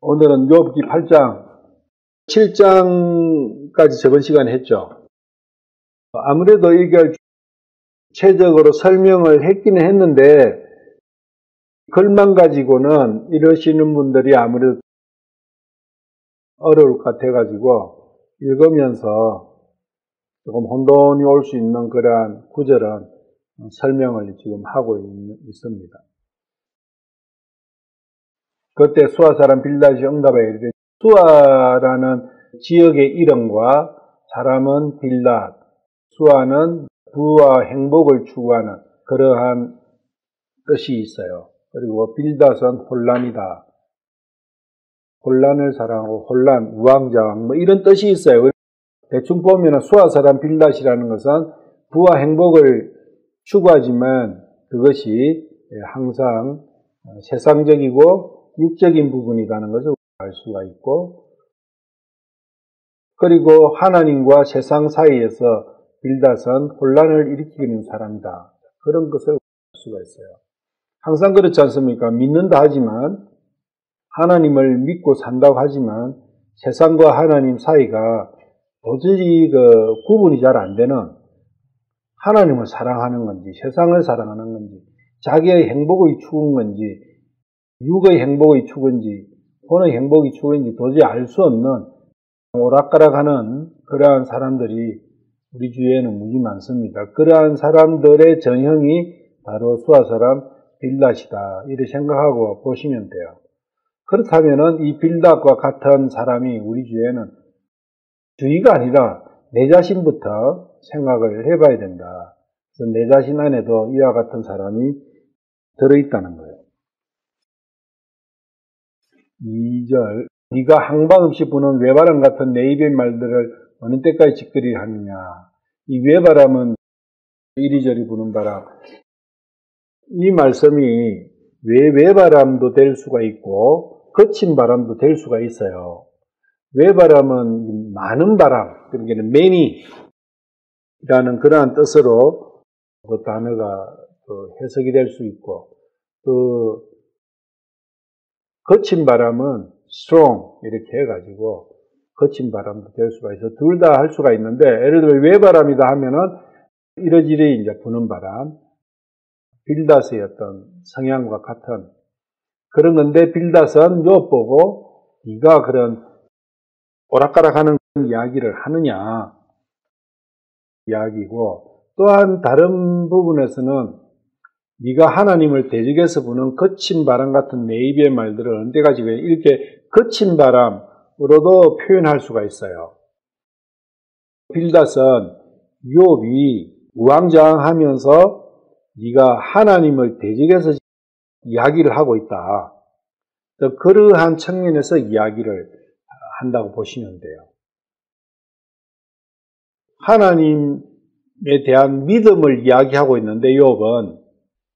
오늘은 욥기 8장, 7장까지 저번 시간에 했죠. 아무래도 이게 구체적으로 설명을 했기는 했는데 글만 가지고는 이러시는 분들이 아무래도 어려울 것 같아가지고 읽으면서 조금 혼돈이 올 수 있는 그러한 구절은 설명을 지금 하고 있습니다. 그때 수아 사람 빌닷이 응답하여 이르되, 수아라는 지역의 이름과 사람은 빌닷, 수아는 부와 행복을 추구하는 그러한 뜻이 있어요. 그리고 빌닷은 혼란이다. 혼란을 사랑하고 혼란, 우왕좌왕 뭐 이런 뜻이 있어요. 대충 보면 수아 사람 빌닷이라는 것은 부와 행복을 추구하지만 그것이 항상 세상적이고 육적인 부분이라는 것을 알 수가 있고, 그리고 하나님과 세상 사이에서 빌닷은 혼란을 일으키는 사람이다. 그런 것을 알 수가 있어요. 항상 그렇지 않습니까? 믿는다 하지만, 하나님을 믿고 산다고 하지만 세상과 하나님 사이가 도저히 구분이 잘 안 되는, 하나님을 사랑하는 건지 세상을 사랑하는 건지 자기의 행복의 추구인 건지 육의 행복의 추구인지 혼의 행복의 추구인지 도저히 알 수 없는 오락가락하는 그러한 사람들이 우리 주위에는 무지 많습니다. 그러한 사람들의 전형이 바로 수아 사람 빌닷이다, 이렇게 생각하고 보시면 돼요. 그렇다면은 이 빌닷과 같은 사람이 우리 주위에는 주위가 아니라 내 자신부터 생각을 해봐야 된다. 그래서 내 자신 안에도 이와 같은 사람이 들어있다는 거예요. 2절, 네가 항방 없이 부는 외바람 같은 내 입의 말들을 어느 때까지 짓거리 하느냐. 이 외바람은 이리저리 부는 바람. 이 말씀이 왜 외바람도 될 수가 있고 거친 바람도 될 수가 있어요. 외바람은 많은 바람, 그러니까 many라는 그러한 뜻으로 그 단어가 해석이 될 수 있고, 또 거친 바람은 strong 이렇게 해가지고 거친 바람도 될 수가 있어. 둘 다 할 수가 있는데, 예를 들어 외바람이다 하면은 이러지리 이제 부는 바람, 빌닷의 어떤 성향과 같은 그런 건데, 빌닷은 욥 보고 네가 그런 오락가락하는 이야기를 하느냐 이야기고, 또한 다른 부분에서는 네가 하나님을 대적해서 부는 거친 바람 같은 내 입의 말들을 언제까지 이렇게 거친 바람으로도 표현할 수가 있어요. 빌닷은 욥이 우왕좌왕하면서 네가 하나님을 대적해서 이야기를 하고 있다. 그러한 측면에서 이야기를 한다고 보시면 돼요. 하나님에 대한 믿음을 이야기하고 있는데, 욥은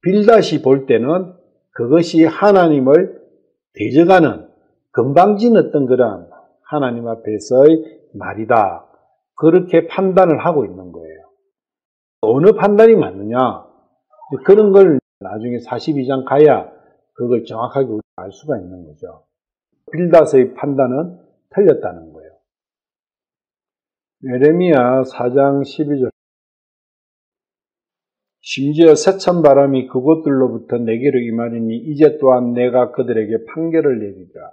빌닷이 볼 때는 그것이 하나님을 대적하는 건방진 어떤 그런 하나님 앞에서의 말이다, 그렇게 판단을 하고 있는 거예요. 어느 판단이 맞느냐, 그런 걸 나중에 42장 가야 그걸 정확하게 알 수가 있는 거죠. 빌닷의 판단은 틀렸다는 거예요. 예레미야 4장 12절, 심지어 세찬 바람이 그곳들로부터 내게로 임하리니 이제 또한 내가 그들에게 판결을 내리리라.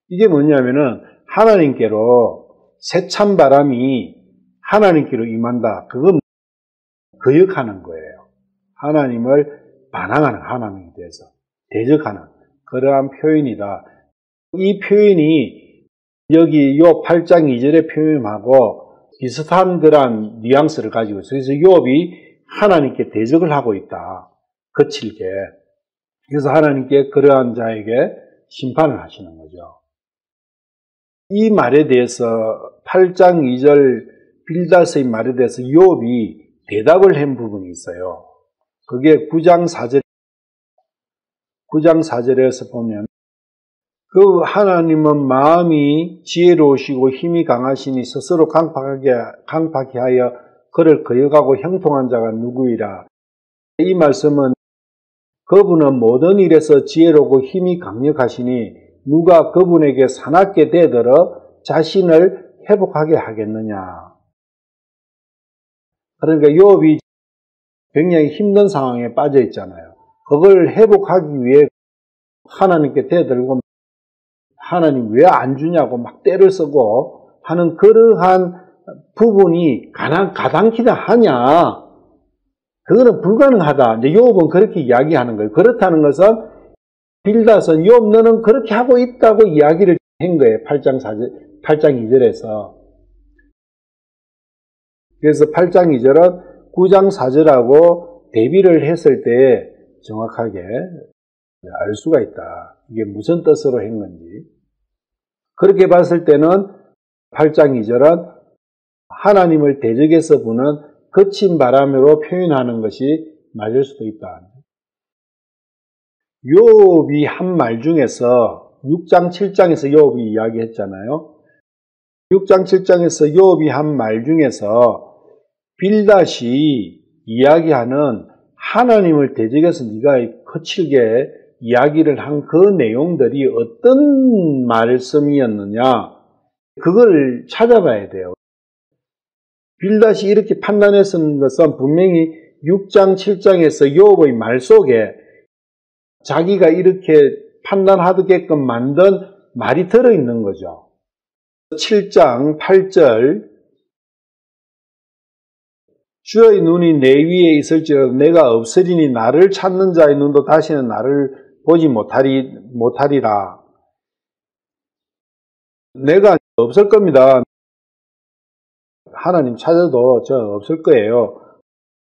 이게 뭐냐면은 하나님께로 세찬 바람이 하나님께로 임한다, 그건 거역하는 거예요. 하나님을 반항하는, 하나님에 대해서 대적하는 그러한 표현이다. 이 표현이 여기 욥 8장 2절의 표현하고 비슷한 그러한 뉘앙스를 가지고 있어요. 그래서 욥이 하나님께 대적을 하고 있다, 거칠게. 그래서 하나님께 그러한 자에게 심판을 하시는 거죠. 이 말에 대해서 8장 2절 빌닷의 말에 대해서 욥이 대답을 한 부분이 있어요. 그게 9장 4절에서 보면, 그 하나님은 마음이 지혜로우시고 힘이 강하시니 스스로 강팍하게 하여 그를 거역하고 형통한 자가 누구이라. 이 말씀은 그분은 모든 일에서 지혜롭고 힘이 강력하시니 누가 그분에게 사납게 대들어 자신을 회복하게 하겠느냐. 그러니까 욥이 굉장히 힘든 상황에 빠져 있잖아요. 그걸 회복하기 위해 하나님께 대들고 하나님 왜 안 주냐고 막 떼를 쓰고 하는 그러한 부분이 가당키나 하냐. 그거는 불가능하다. 이제 욥은 그렇게 이야기하는 거예요. 그렇다는 것은 빌닷은 욥 너는 그렇게 하고 있다고 이야기를 한 거예요. 8장 2절에서. 그래서 8장 2절은 9장 4절하고 대비를 했을 때 정확하게 알 수가 있다. 이게 무슨 뜻으로 한 건지. 그렇게 봤을 때는 8장 2절은 하나님을 대적에서 부는 거친 바람으로 표현하는 것이 맞을 수도 있다. 욥이 한 말 중에서 6장 7장에서 욥이 이야기했잖아요. 6장 7장에서 욥이 한 말 중에서 빌닷이 이야기하는 하나님을 대적해서 네가 거칠게 이야기를 한 그 내용들이 어떤 말씀이었느냐, 그걸 찾아봐야 돼요. 빌닷이 이렇게 판단했던 것은 분명히 6장 7장에서 욥의 말 속에 자기가 이렇게 판단하게끔 만든 말이 들어있는 거죠. 7장 8절 주의 눈이 내 위에 있을지라도 내가 없으리니 나를 찾는 자의 눈도 다시는 나를 보지 못하리라. 내가 없을 겁니다. 하나님 찾아도 저 없을 거예요.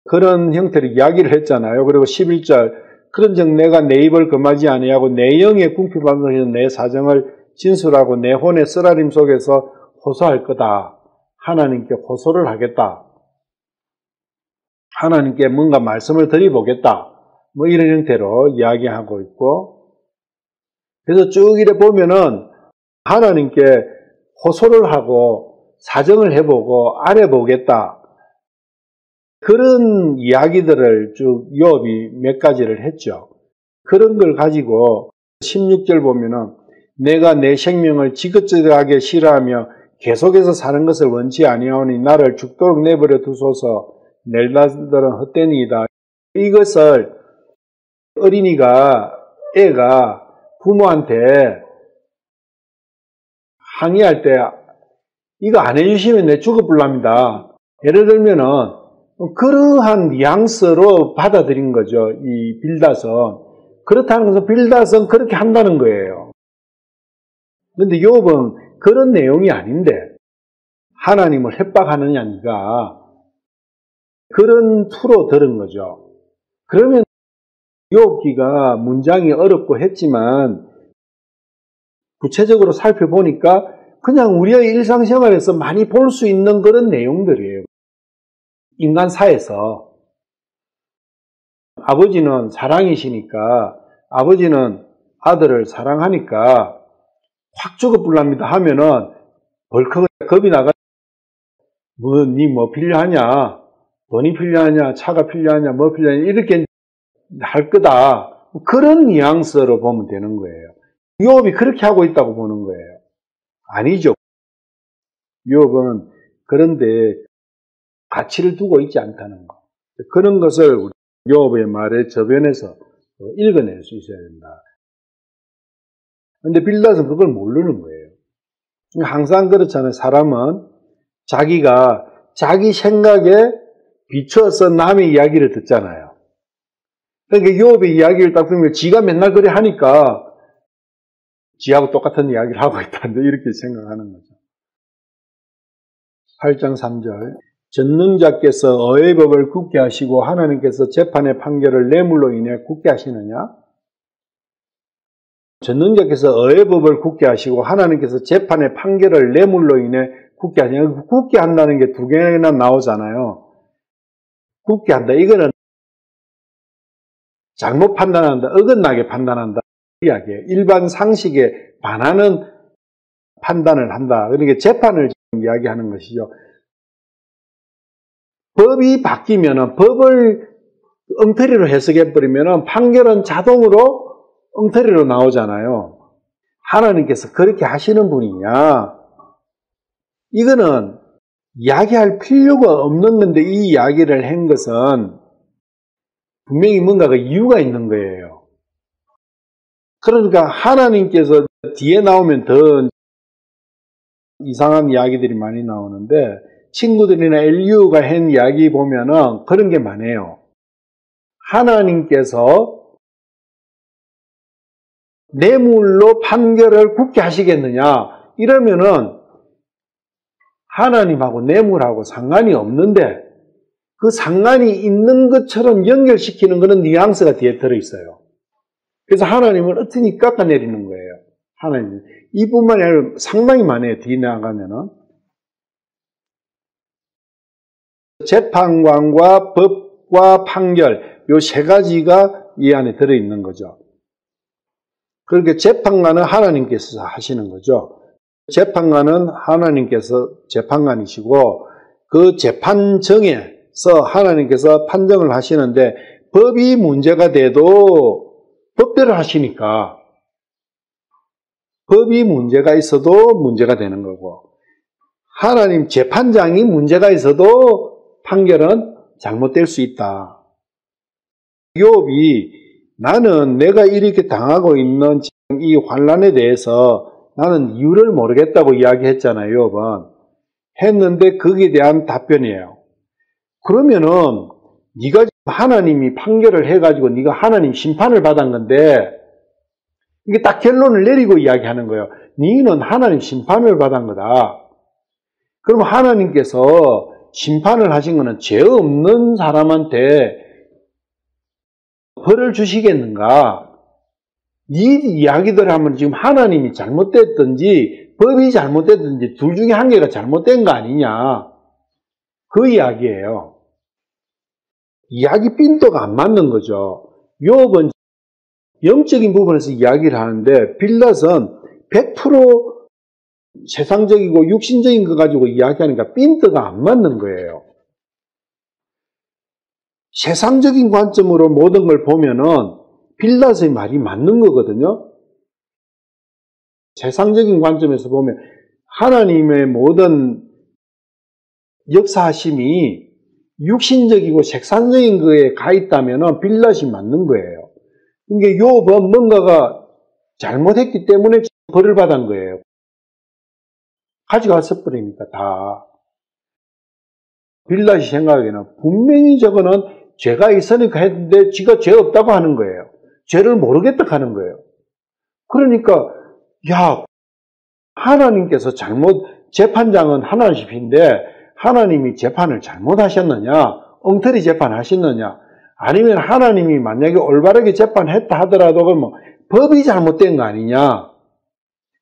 그런 형태로 이야기를 했잖아요. 그리고 11절 그런즉 내가 내 입을 금하지 아니하고 내 영의 궁핍함에서 내 사정을 진술하고 내 혼의 쓰라림 속에서 호소할 거다. 하나님께 호소를 하겠다. 하나님께 뭔가 말씀을 드려보겠다. 뭐 이런 형태로 이야기하고 있고, 그래서 쭉 이래 보면은 하나님께 호소를 하고 사정을 해보고 알아보겠다. 그런 이야기들을 쭉 욥이 몇 가지를 했죠. 그런 걸 가지고 16절 보면은 내가 내 생명을 지긋지긋하게 싫어하며 계속해서 사는 것을 원치 아니하오니 나를 죽도록 내버려 두소서. 낼나들은 헛되니이다. 이것을 애가 부모한테 항의할 때 이거 안 해주시면 내 죽어불랍니다. 예를 들면은 그러한 뉘앙스로 받아들인 거죠. 이 빌닷은. 그렇다는 것은 빌닷은 그렇게 한다는 거예요. 그런데 욥은 그런 내용이 아닌데 하나님을 협박하느냐 니가 그런 투로 들은 거죠. 그러면 욥기가 문장이 어렵고 했지만 구체적으로 살펴보니까 그냥 우리의 일상생활에서 많이 볼 수 있는 그런 내용들이에요. 인간사에서 아버지는 사랑이시니까 아버지는 아들을 사랑하니까 확 죽어불랍니다 하면은 벌컥 겁이 나가 니 뭐 필요하냐, 돈이 필요하냐, 차가 필요하냐, 뭐 필요하냐 이렇게 할 거다. 그런 뉘앙스로 보면 되는 거예요. 욥이 그렇게 하고 있다고 보는 거예요. 아니죠. 욥은 그런데 가치를 두고 있지 않다는 거. 그런 것을 욥의 말의 저변에서 읽어낼 수 있어야 된다. 그런데 빌닷은 그걸 모르는 거예요. 항상 그렇잖아요. 사람은 자기가 자기 생각에 비춰서 남의 이야기를 듣잖아요. 그러니까 욥의 이야기를 딱 들으면 지가 맨날 그래 하니까 지하고 똑같은 이야기를 하고 있다는데 이렇게 생각하는 거죠. 8장 3절 전능자께서 의의 법을 굳게 하시고 하나님께서 재판의 판결을 뇌물로 인해 굳게 하시느냐? 전능자께서 의의 법을 굳게 하시고 하나님께서 재판의 판결을 뇌물로 인해 굳게 하시느냐? 굳게 한다는 게 두 개나 나오잖아요. 굳게 한다. 이거는 잘못 판단한다. 어긋나게 판단한다. 이야기예요. 일반 상식에 반하는 판단을 한다. 그러니까 재판을 이야기하는 것이죠. 법이 바뀌면은 법을 엉터리로 해석해버리면 판결은 자동으로 엉터리로 나오잖아요. 하나님께서 그렇게 하시는 분이냐? 이거는 이야기할 필요가 없는 건데 이 이야기를 한 것은 분명히 뭔가가 이유가 있는 거예요. 그러니까 하나님께서 뒤에 나오면 더 이상한 이야기들이 많이 나오는데 친구들이나 엘리후가 한 이야기 보면은 그런 게 많아요. 하나님께서 뇌물로 판결을 굳게 하시겠느냐? 이러면은 하나님하고 뇌물하고 상관이 없는데 그 상관이 있는 것처럼 연결시키는 것은 뉘앙스가 뒤에 들어있어요. 그래서 하나님을 어떻게 깎아내리는 거예요. 하나님. 이뿐만이 아니라 상당히 많아요. 뒤에 나가면은. 재판관과 법과 판결, 요 세 가지가 이 안에 들어있는 거죠. 그렇게 재판관은 하나님께서 하시는 거죠. 재판관은 하나님께서 재판관이시고 그 재판정에서 하나님께서 판정을 하시는데 법이 문제가 돼도 법대로 하시니까 법이 문제가 있어도 문제가 되는 거고 하나님 재판장이 문제가 있어도 판결은 잘못될 수 있다. 욥이 나는 내가 이렇게 당하고 있는 이 환난에 대해서 나는 이유를 모르겠다고 이야기했잖아요. 욥은. 했는데 거기에 대한 답변이에요. 그러면은 네가 하나님이 판결을 해가지고 네가 하나님 심판을 받은 건데 이게 딱 결론을 내리고 이야기하는 거예요. 너는 하나님 심판을 받은 거다. 그럼 하나님께서 심판을 하신 거는 죄 없는 사람한테 벌을 주시겠는가? 네 이야기들 하면 지금 하나님이 잘못됐든지 법이 잘못됐든지 둘 중에 한 개가 잘못된 거 아니냐? 그 이야기예요. 이야기 빈도가 안 맞는 거죠. 욥은 영적인 부분에서 이야기를 하는데 빌닷은 100% 세상적이고 육신적인 거 가지고 이야기하니까 빈도가 안 맞는 거예요. 세상적인 관점으로 모든 걸 보면은 빌닷의 말이 맞는 거거든요. 세상적인 관점에서 보면 하나님의 모든 역사하심이 육신적이고 색상적인 거에 가 있다면 빌닷이 맞는 거예요. 그러니까 욥은 뭔가가 잘못했기 때문에 벌을 받은 거예요. 가져갔어 버리니까 다. 빌닷이 생각하기에는 분명히 저거는 죄가 있으니까 했는데 지가 죄 없다고 하는 거예요. 죄를 모르겠다 하는 거예요. 그러니까 야 하나님께서 재판장은 하나님이신데 하나님이 재판을 잘못하셨느냐? 엉터리 재판하셨느냐? 아니면 하나님이 만약에 올바르게 재판했다 하더라도 그러면 법이 잘못된 거 아니냐?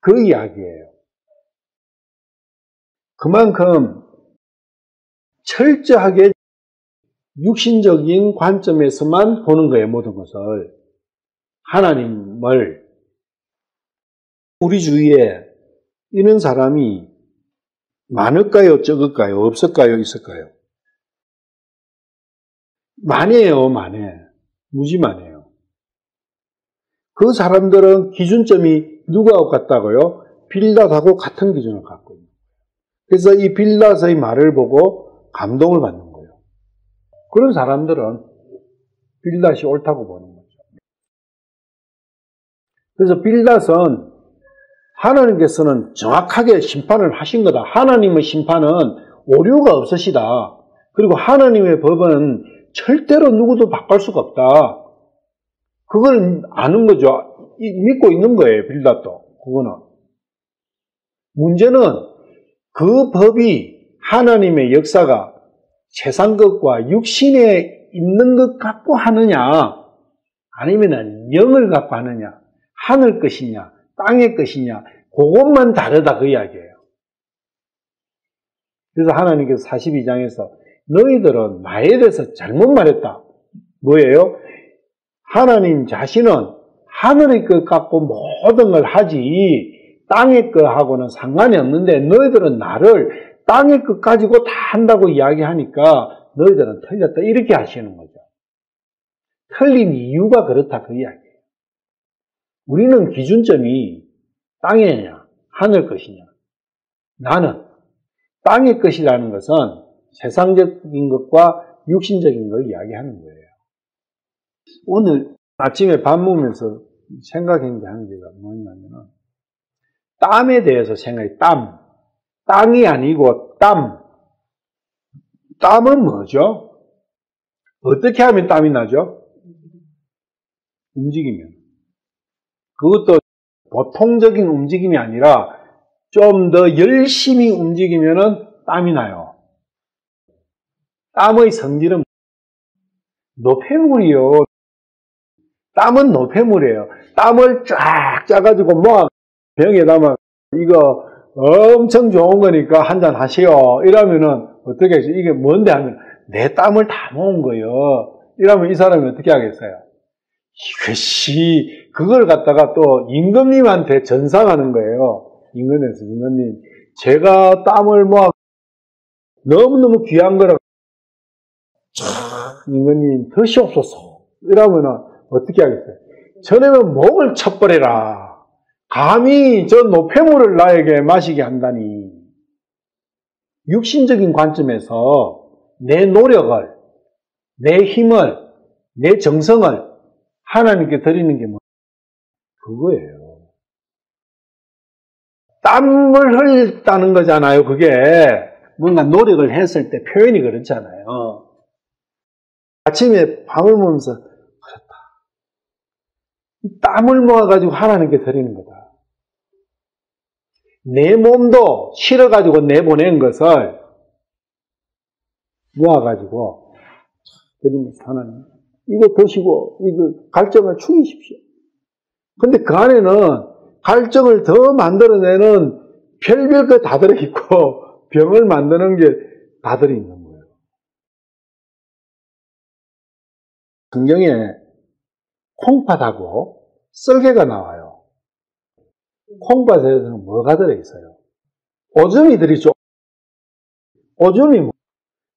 그 이야기예요. 그만큼 철저하게 육신적인 관점에서만 보는 거예요. 모든 것을. 하나님을. 우리 주위에 이런 사람이 많을까요? 적을까요? 없을까요? 있을까요? 많아요. 무지 많아요. 그 사람들은 기준점이 누구하고 같다고요? 빌닷하고 같은 기준을 갖고 있는 거예요. 그래서 이 빌닷의 말을 보고 감동을 받는 거예요. 그런 사람들은 빌닷이 옳다고 보는 거죠. 그래서 빌닷은 하나님께서는 정확하게 심판을 하신 거다. 하나님의 심판은 오류가 없으시다. 그리고 하나님의 법은 절대로 누구도 바꿀 수가 없다. 그걸 아는 거죠. 믿고 있는 거예요. 빌닷도. 그거는. 문제는 그 법이 하나님의 역사가 세상 것과 육신에 있는 것 갖고 하느냐 아니면 영을 갖고 하느냐 하늘 것이냐 땅의 것이냐 그것만 다르다 그 이야기예요. 그래서 하나님께서 42장에서 너희들은 나에 대해서 잘못 말했다. 뭐예요? 하나님 자신은 하늘의 것 갖고 모든 걸 하지 땅의 것하고는 상관이 없는데 너희들은 나를 땅의 것 가지고 다 한다고 이야기하니까 너희들은 틀렸다. 이렇게 하시는 거죠. 틀린 이유가 그렇다 그 이야기예요. 우리는 기준점이 땅이냐 하늘 것이냐. 나는 땅의 것이라는 것은 세상적인 것과 육신적인 걸 이야기하는 거예요. 오늘 아침에 밥 먹으면서 생각한 게 한 개가 뭐냐면은 땀에 대해서 생각해. 땀. 땅이 아니고 땀. 땀은 뭐죠? 어떻게 하면 땀이 나죠? 움직이면. 그것도 보통적인 움직임이 아니라 좀 더 열심히 움직이면은 땀이 나요. 땀의 성질은 노폐물이요. 땀은 노폐물이에요. 땀을 쫙 짜가지고 모아 병에 담아 이거 엄청 좋은 거니까 한잔 하시오. 이러면은 어떻게 하죠? 이게 뭔데 하면 내 땀을 다 모은 거예요. 이러면 이 사람이 어떻게 하겠어요? 이것이 그걸 갖다가 또 임금님한테 전상하는 거예요. 임금님 제가 땀을 모아 너무너무 귀한 거라 임금님 드시옵소서. 이러면은 어떻게 하겠어요? 저놈은 목을 쳐버려라. 감히 저 노폐물을 나에게 마시게 한다니. 육신적인 관점에서 내 노력을, 내 힘을, 내 정성을 하나님께 드리는 게 뭐예요? 그거예요. 땀을 흘렸다는 거잖아요. 그게 뭔가 노력을 했을 때 표현이 그렇잖아요. 아침에 밥을 먹으면서 그렇다. 이 땀을 모아가지고 하나님께 드리는 거다. 내 몸도 실어가지고 내보낸 것을 모아가지고 드리면서 하나님 이거 드시고 이거 갈증을 죽이십시오. 근데 그 안에는 갈증을 더 만들어내는 별별 거 다 들어있고 병을 만드는 게 다 들어있는 거예요. 성경에 콩팥하고 썰개가 나와요. 콩팥에서는 뭐가 들어있어요? 오줌이 들어있죠. 오줌이 뭐?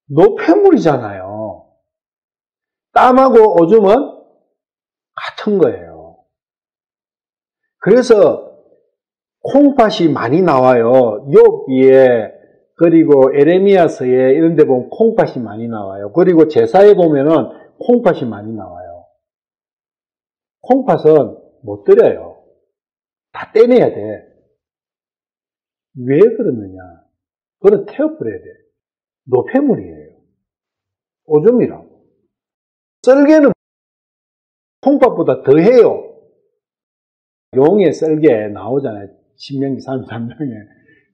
노폐물이잖아요. 땀하고 오줌은 같은 거예요. 그래서 콩팥이 많이 나와요. 욥기에 그리고 에레미야서에 이런 데 보면 콩팥이 많이 나와요. 그리고 제사에 보면은 콩팥이 많이 나와요. 콩팥은 못 들여요. 다 떼내야 돼. 왜 그러느냐? 그건 태워버려야 돼. 노폐물이에요. 오줌이라고. 썰개는 콩팥보다 더해요. 용의 썰개 나오잖아요. 신명기 33장에.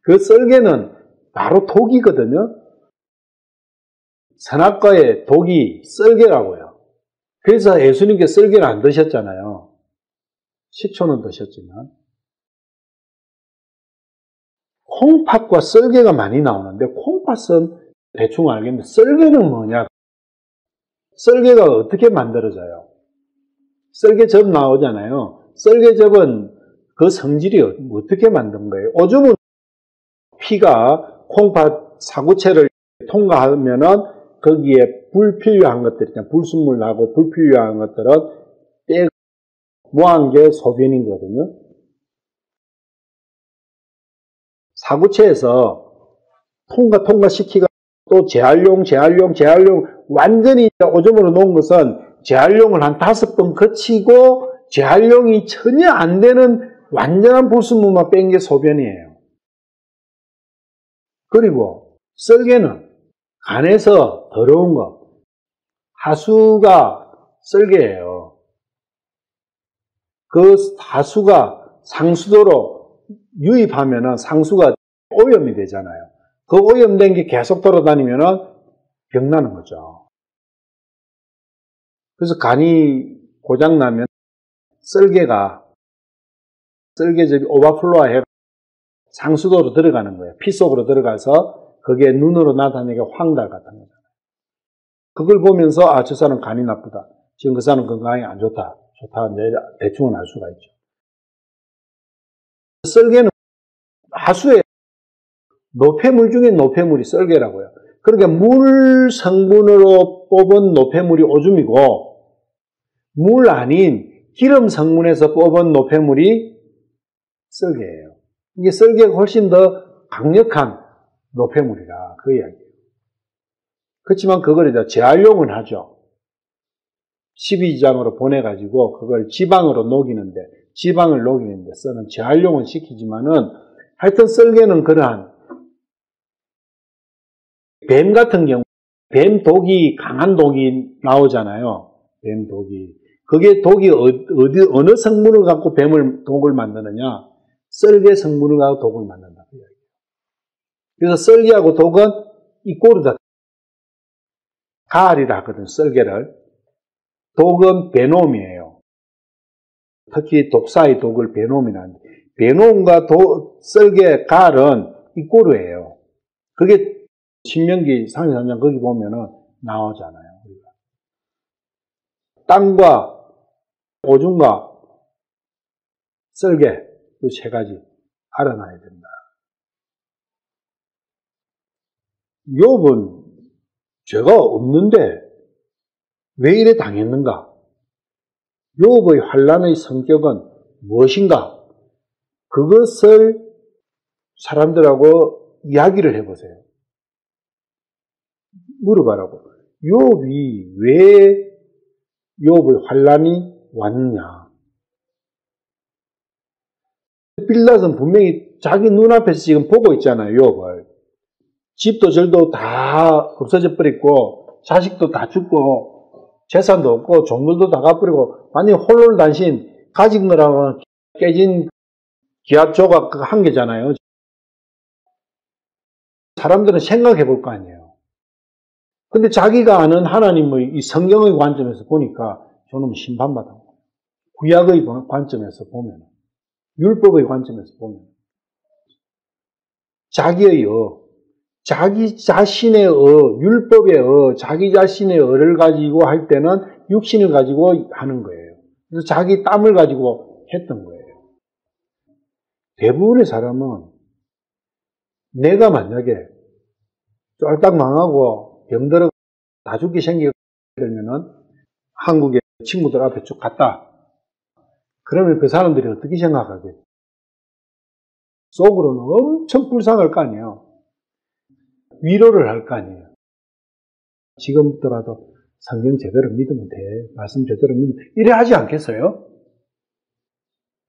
그 썰개는 바로 독이거든요. 선악과의 독이 썰개라고요. 그래서 예수님께 썰개를 안 드셨잖아요. 식초는 드셨지만. 콩팥과 썰개가 많이 나오는데 콩팥은 대충 알겠는데 썰개는 뭐냐? 썰개가 어떻게 만들어져요? 썰개즙 나오잖아요. 썰개즙은 그 성질이 어떻게 만든 거예요? 오줌은 피가 콩팥 사구체를 통과하면은 거기에 불필요한 것들 있잖아요. 불순물 나고 불필요한 것들은 빼 모한 게 소변이거든요. 사구체에서 통과시키고 또 재활용 완전히 오줌으로 놓은 것은 재활용을 한 5번 거치고 재활용이 전혀 안 되는 완전한 불순물만 뺀 게 소변이에요. 그리고 썰개는 간에서 더러운 거, 하수가 썰개예요. 그 하수가 상수도로 유입하면은 상수가 오염이 되잖아요. 그 오염된 게 계속 돌아다니면은 병나는 거죠. 그래서 간이 고장나면 썰개즙이 오버플로어해 상수도로 들어가는 거예요. 피 속으로 들어가서 그게 눈으로 나타내게 황달 같은 거잖아요. 그걸 보면서 저 사람 간이 나쁘다. 지금 그 사람 건강이 안 좋다. 이제 대충은 알 수가 있죠. 썰개는 하수에 노폐물 중에 노폐물이 썰개라고요. 그러니까 물 성분으로 뽑은 노폐물이 오줌이고 물 아닌 기름 성분에서 뽑은 노폐물이 썰개예요. 이게 썰개가 훨씬 더 강력한 노폐물이라 그 이야기예요. 그렇지만 그걸 이제 재활용은 하죠. 12지장으로 보내가지고 그걸 지방을 녹이는데 쓰는 재활용은 시키지만은 하여튼 썰개는 그러한 뱀 같은 경우 뱀 독이 강한 독이 나오잖아요. 뱀 독이. 그게 독이 어느 성분을 갖고 독을 만드느냐? 썰개 성분을 갖고 독을 만든다. 그래서 썰개하고 독은 이꼬르다. 가을이라 하거든, 썰개를. 독은 베놈이에요. 특히 독사의 독을 베놈이라 하는데, 베놈과 썰개, 가을은 이꼬르예요. 그게 신명기 33장 거기 보면은 나오잖아요. 땅과 오줌과 썰개, 이 세 가지 알아놔야 된다. 욥은 죄가 없는데 왜 이래 당했는가? 욥의 환난의 성격은 무엇인가? 그것을 사람들하고 이야기를 해보세요. 물어봐라고. 욥이 왜 욥의 환난이 왔느냐? 빌닷은 분명히 자기 눈앞에서 지금 보고 있잖아요, 욥을. 집도 절도 다 없어져 버리고, 자식도 다 죽고, 재산도 없고, 종들도 다 가버리고, 완전히 홀로단신, 가진 거랑은 깨진 기압 조각 한 개잖아요. 사람들은 생각해 볼 거 아니에요. 근데 자기가 아는 하나님의 이 성경의 관점에서 보니까 저놈은 심판받아. 구약의 관점에서 보면, 율법의 관점에서 보면, 자기의 자기 자신의 율법의 자기 자신의 를 가지고 할 때는 육신을 가지고 하는 거예요. 그래서 자기 땀을 가지고 했던 거예요. 대부분의 사람은 내가 만약에 쫄딱 망하고 병들어 다 죽게 생기면은 한국의 친구들 앞에 쭉 갔다. 그러면 그 사람들이 어떻게 생각하겠어요? 속으로는 엄청 불쌍할 거 아니에요. 위로를 할 거 아니에요. 지금부터라도 성경 제대로 믿으면 돼. 말씀 제대로 믿으면 돼. 이래 하지 않겠어요?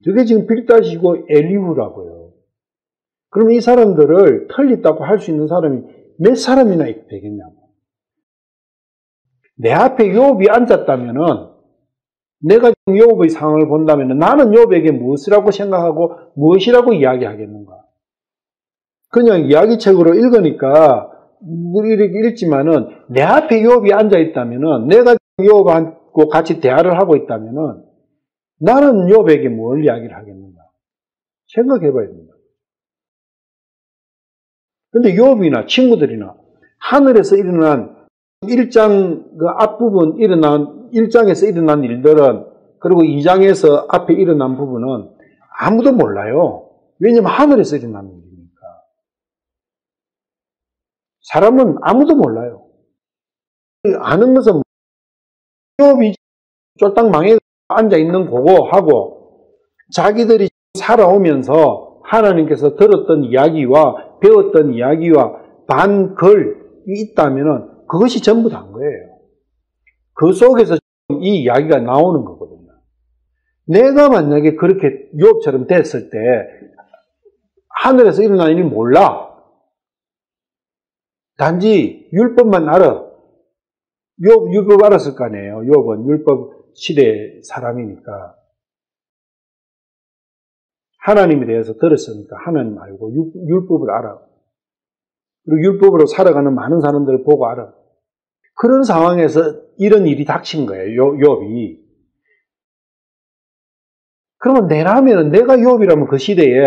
저게 지금 빌닷이고 엘리후라고요. 그럼 이 사람들을 털렸다고 할 수 있는 사람이 몇 사람이나 되겠냐고. 내 앞에 욥이 앉았다면은 내가 지금 욥의 상황을 본다면 나는 욥에게 무엇이라고 생각하고 무엇이라고 이야기하겠는가? 그냥 이야기책으로 읽으니까 이렇게 읽지만은 내 앞에 욥이 앉아있다면은 내가 욥하고 같이 대화를 하고 있다면은 나는 욥에게 뭘 이야기를 하겠는가? 생각해봐야 됩니다. 근데 욥이나 친구들이나 하늘에서 일어난 1장 그 앞부분 1장에서 일어난 일들은 그리고 2장에서 앞에 일어난 부분은 아무도 몰라요. 왜냐면 하늘에서 일어난 일이니까. 사람은 아무도 몰라요. 아는 것은 욥이 쫄딱 망해 앉아있는 거고 하고 자기들이 살아오면서 하나님께서 들었던 이야기와 배웠던 이야기와 반글이 있다면 그것이 전부 다인 거예요. 그 속에서 이 이야기가 나오는 거거든요. 내가 만약에 그렇게 욥처럼 됐을 때 하늘에서 일어난 일을 몰라. 단지 율법만 알아. 율법 알았을 거 아니에요. 욥은 율법 시대 사람이니까. 하나님에 대해서 들었으니까 하나님 알고 율법을 알아. 그리고 율법으로 살아가는 많은 사람들을 보고 알아. 그런 상황에서 이런 일이 닥친 거예요. 욥이. 그러면 내라면 내가 욥이라면 그 시대에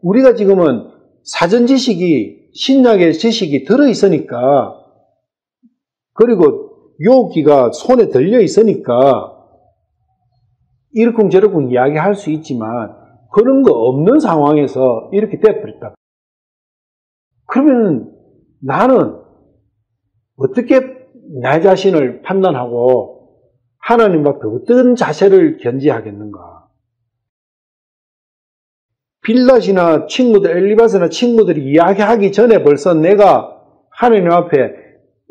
우리가 지금은 사전 지식이 신약의 지식이 들어있으니까 그리고 욥기가 손에 들려 있으니까 이러쿵저러쿵 이야기할 수 있지만 그런 거 없는 상황에서 이렇게 돼버렸다. 그러면 나는 어떻게 나 자신을 판단하고 하나님 앞에 어떤 자세를 견지하겠는가? 빌닷이나 친구들, 엘리바스나 친구들이 이야기하기 전에 벌써 내가 하나님 앞에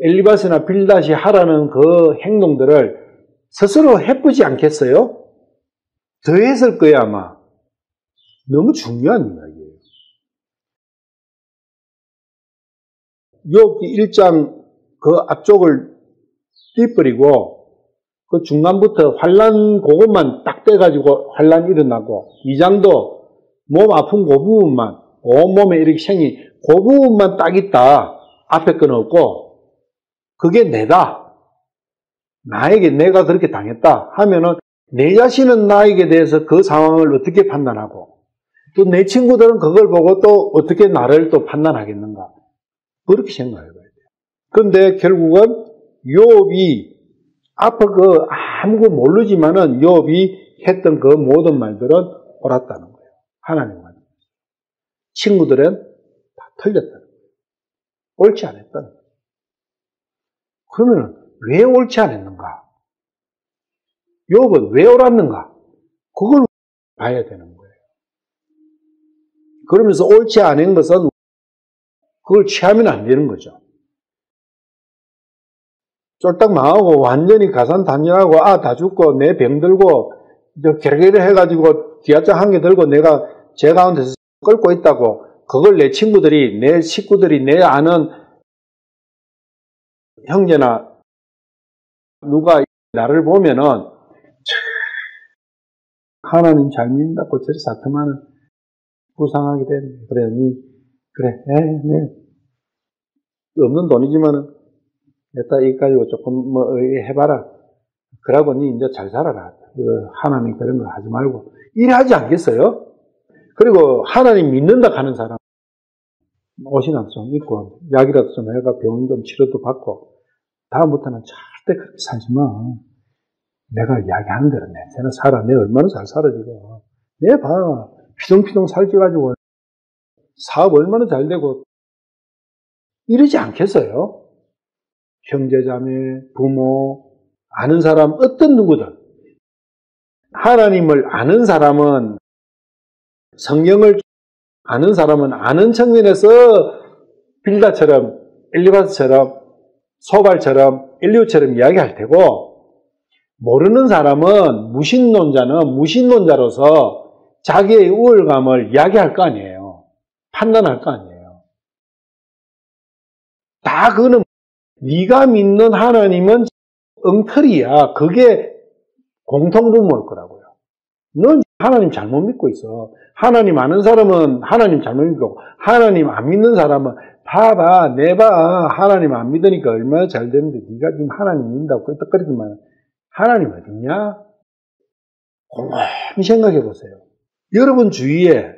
엘리바스나 빌닷이 하라는 그 행동들을 스스로 해보지 않겠어요? 더 했을 거예요, 아마. 너무 중요한 이야기예요. 욥기 1장 그 앞쪽을 띠버리고 그 중간부터 환란 그것만 딱 떼가지고 환란 일어나고 2장도 몸 아픈 그 부분만 온몸에 이렇게 생이 그 부분만 딱 있다. 앞에 건 없고 그게 내다. 나에게 내가 그렇게 당했다 하면은 내 자신은 나에게 대해서 그 상황을 어떻게 판단하고 또 내 친구들은 그걸 보고 또 어떻게 나를 또 판단하겠는가. 그렇게 생각해 봐야 돼요. 그런데 결국은 욥이 앞에 그 아무것도 모르지만은 욥이 했던 그 모든 말들은 옳았다는 거예요. 하나님만. 친구들은 다 틀렸다는 거예요. 옳지 않았다는 거예요. 그러면 왜 옳지 않았는가? 욥은 왜 옳았는가? 그걸 봐야 되는 거예요. 그러면서 옳지 않은 것은 그걸 취하면 안 되는 거죠. 쫄딱 망하고 완전히 가산단련하고 다 죽고 내 병 들고 게르게르 해가지고 기아장 한 개 들고 내가 제 가운데서 끓고 있다고 그걸 내 친구들이 내 식구들이 내 아는 형제나 누가 나를 보면은 하나님 잘 믿는다고 저리 사트만은 불쌍하게 되네. 그래, 그래, 네. 없는 돈이지만은 일단 이 가지고 조금 해봐라. 그러고 니 이제 잘 살아라. 하나님 그런 거 하지 말고 이래 하지 않겠어요? 그리고 하나님 믿는다 하는 사람 옷이나 좀 입고 약이라도 좀 해가 병원 좀 치료도 받고 다음부터는 절대 그렇게 살지 마. 내가 이야기하는 대로 내가 살아. 내가 얼마나 잘 살아 지금. 내 봐. 피동피동 살쪄가지고 사업 얼마나 잘 되고 이러지 않겠어요? 형제자매, 부모, 아는 사람 어떤 누구든 하나님을 아는 사람은 성경을 아는 사람은 아는 측면에서 빌닷처럼 엘리바스처럼 소발처럼 엘리후처럼 이야기할 테고 모르는 사람은 무신론자는 무신론자로서 자기의 우월감을 이야기할 거 아니에요. 판단할 거 아니에요. 다 그거는 네가 믿는 하나님은 엉터리야. 그게 공통분모일 거라고요. 넌 하나님 잘못 믿고 있어. 하나님 아는 사람은 하나님 잘못 믿고 하나님 안 믿는 사람은 봐봐 내봐 하나님 안 믿으니까 얼마나 잘 되는데 네가 지금 하나님 믿는다고 끄떡거리지만 하나님 어딨냐? 곰곰이 생각해 보세요. 여러분 주위에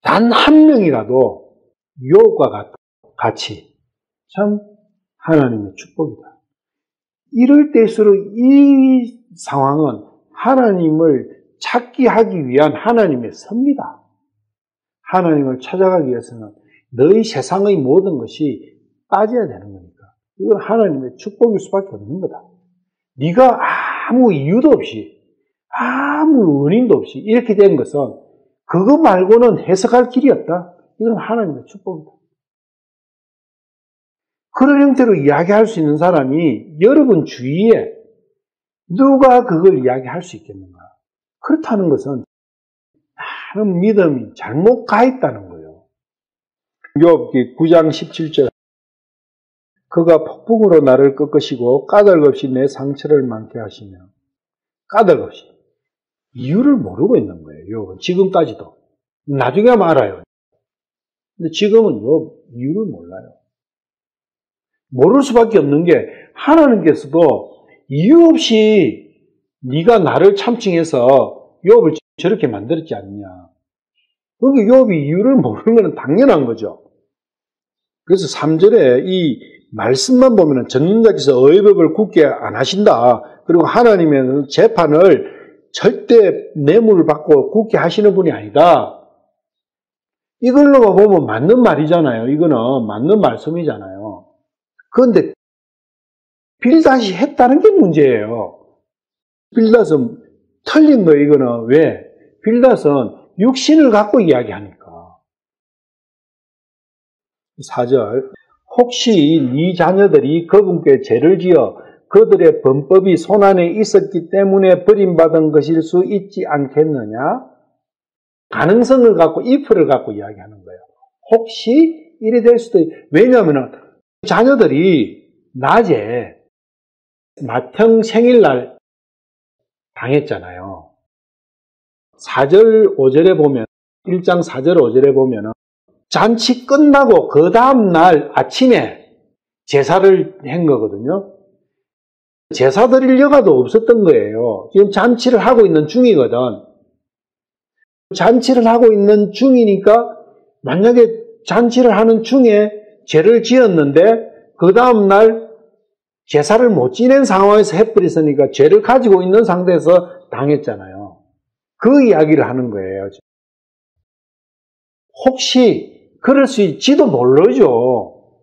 단 한 명이라도 욥과 같이 참 하나님의 축복이다. 이럴 때일수록 이 상황은 하나님을 찾기 하기 위한 하나님의 섭니다. 하나님을 찾아가기 위해서는 너희 세상의 모든 것이 빠져야 되는 거니까. 이건 하나님의 축복일 수밖에 없는 거다. 네가 아무 이유도 없이 아무 원인도 없이 이렇게 된 것은 그거 말고는 해석할 길이 없다. 이건 하나님의 축복이다. 그런 형태로 이야기할 수 있는 사람이 여러분 주위에 누가 그걸 이야기할 수 있겠는가? 그렇다는 것은 나는 믿음이 잘못 가 있다는 거예요. 욥기 9장 17절 그가 폭풍으로 나를 꺾으시고 까닭없이 내 상처를 많게 하시며 까닭없이 이유를 모르고 있는 거예요. 욥은 지금까지도. 나중에 하면 알아요. 근데 지금은 욥 이유를 몰라요. 모를 수밖에 없는 게 하나님께서도 이유 없이 네가 나를 참칭해서 욥을 저렇게 만들었지 않느냐. 그게 욥이 이유를 모르는 건 당연한 거죠. 그래서 3절에 이 말씀만 보면 전능자께서 의법을 굳게 안 하신다. 그리고 하나님의 재판을 절대 뇌물을 받고 굳게 하시는 분이 아니다. 이걸로만 보면 맞는 말이잖아요. 이거는 맞는 말씀이잖아요. 그런데 빌닷이 했다는 게 문제예요. 빌닷은 틀린 거예요, 이거는. 왜? 빌닷은 육신을 갖고 이야기하니까. 4절. 혹시 네 자녀들이 그분께 죄를 지어 그들의 범법이 손안에 있었기 때문에 버림받은 것일 수 있지 않겠느냐? 가능성을 갖고, if를 갖고 이야기하는 거예요. 혹시 이래 될 수도 왜냐하면 자녀들이 낮에 맏형 생일날 당했잖아요. 4절 5절에 보면 1장 4절 5절에 보면 잔치 끝나고 그 다음날 아침에 제사를 한 거거든요. 제사 드릴 여가도 없었던 거예요. 지금 잔치를 하고 있는 중이거든. 잔치를 하고 있는 중이니까 만약에 잔치를 하는 중에 죄를 지었는데 그 다음날 제사를 못 지낸 상황에서 해버렸으니까 죄를 가지고 있는 상태에서 당했잖아요. 그 이야기를 하는 거예요. 혹시 그럴 수 있지도 모르죠.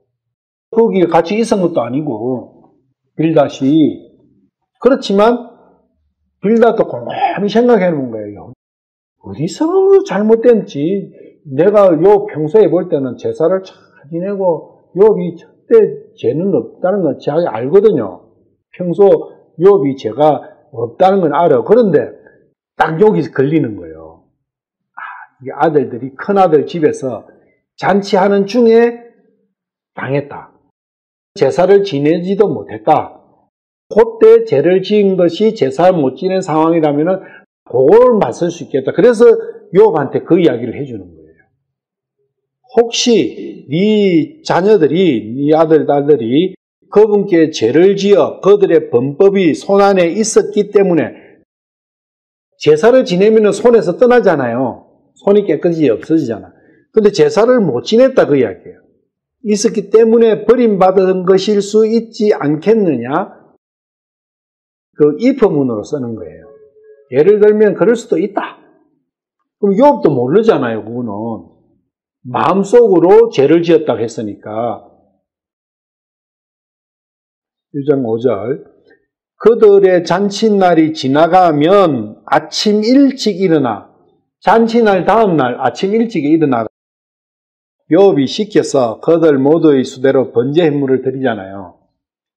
거기에 같이 있은 것도 아니고. 빌닷이. 그렇지만 빌닷도 곰곰이 생각해 놓은 거예요. 어디서 잘못된지 내가 요 평소에 볼 때는 제사를 잘 지내고 욥이 절대 죄는 없다는 건 자기 알거든요. 평소 욥이 죄가 없다는 건 알아. 그런데 딱 여기서 걸리는 거예요. 이 아들들이 큰아들 집에서 잔치하는 중에 당했다. 제사를 지내지도 못했다. 그때 죄를 지은 것이 제사를 못 지낸 상황이라면 그걸 맞설 수 있겠다. 그래서 욥한테 그 이야기를 해주는 거예요. 혹시 네 자녀들이, 네 아들, 딸들이 그분께 죄를 지어 그들의 범법이 손안에 있었기 때문에 제사를 지내면 손에서 떠나잖아요. 손이 깨끗이 없어지잖아. 근데 제사를 못 지냈다 그 이야기예요. 있었기 때문에 버림받은 것일 수 있지 않겠느냐? 그 if문으로 쓰는 거예요. 예를 들면 그럴 수도 있다. 그럼 욥도 모르잖아요. 그거는. 마음속으로 죄를 지었다고 했으니까. 1장 5절. 그들의 잔치날이 지나가면 아침 일찍 일어나, 잔치날 다음날 아침 일찍 일어나 욥이 시켜서 그들 모두의 수대로 번제 행물을 드리잖아요.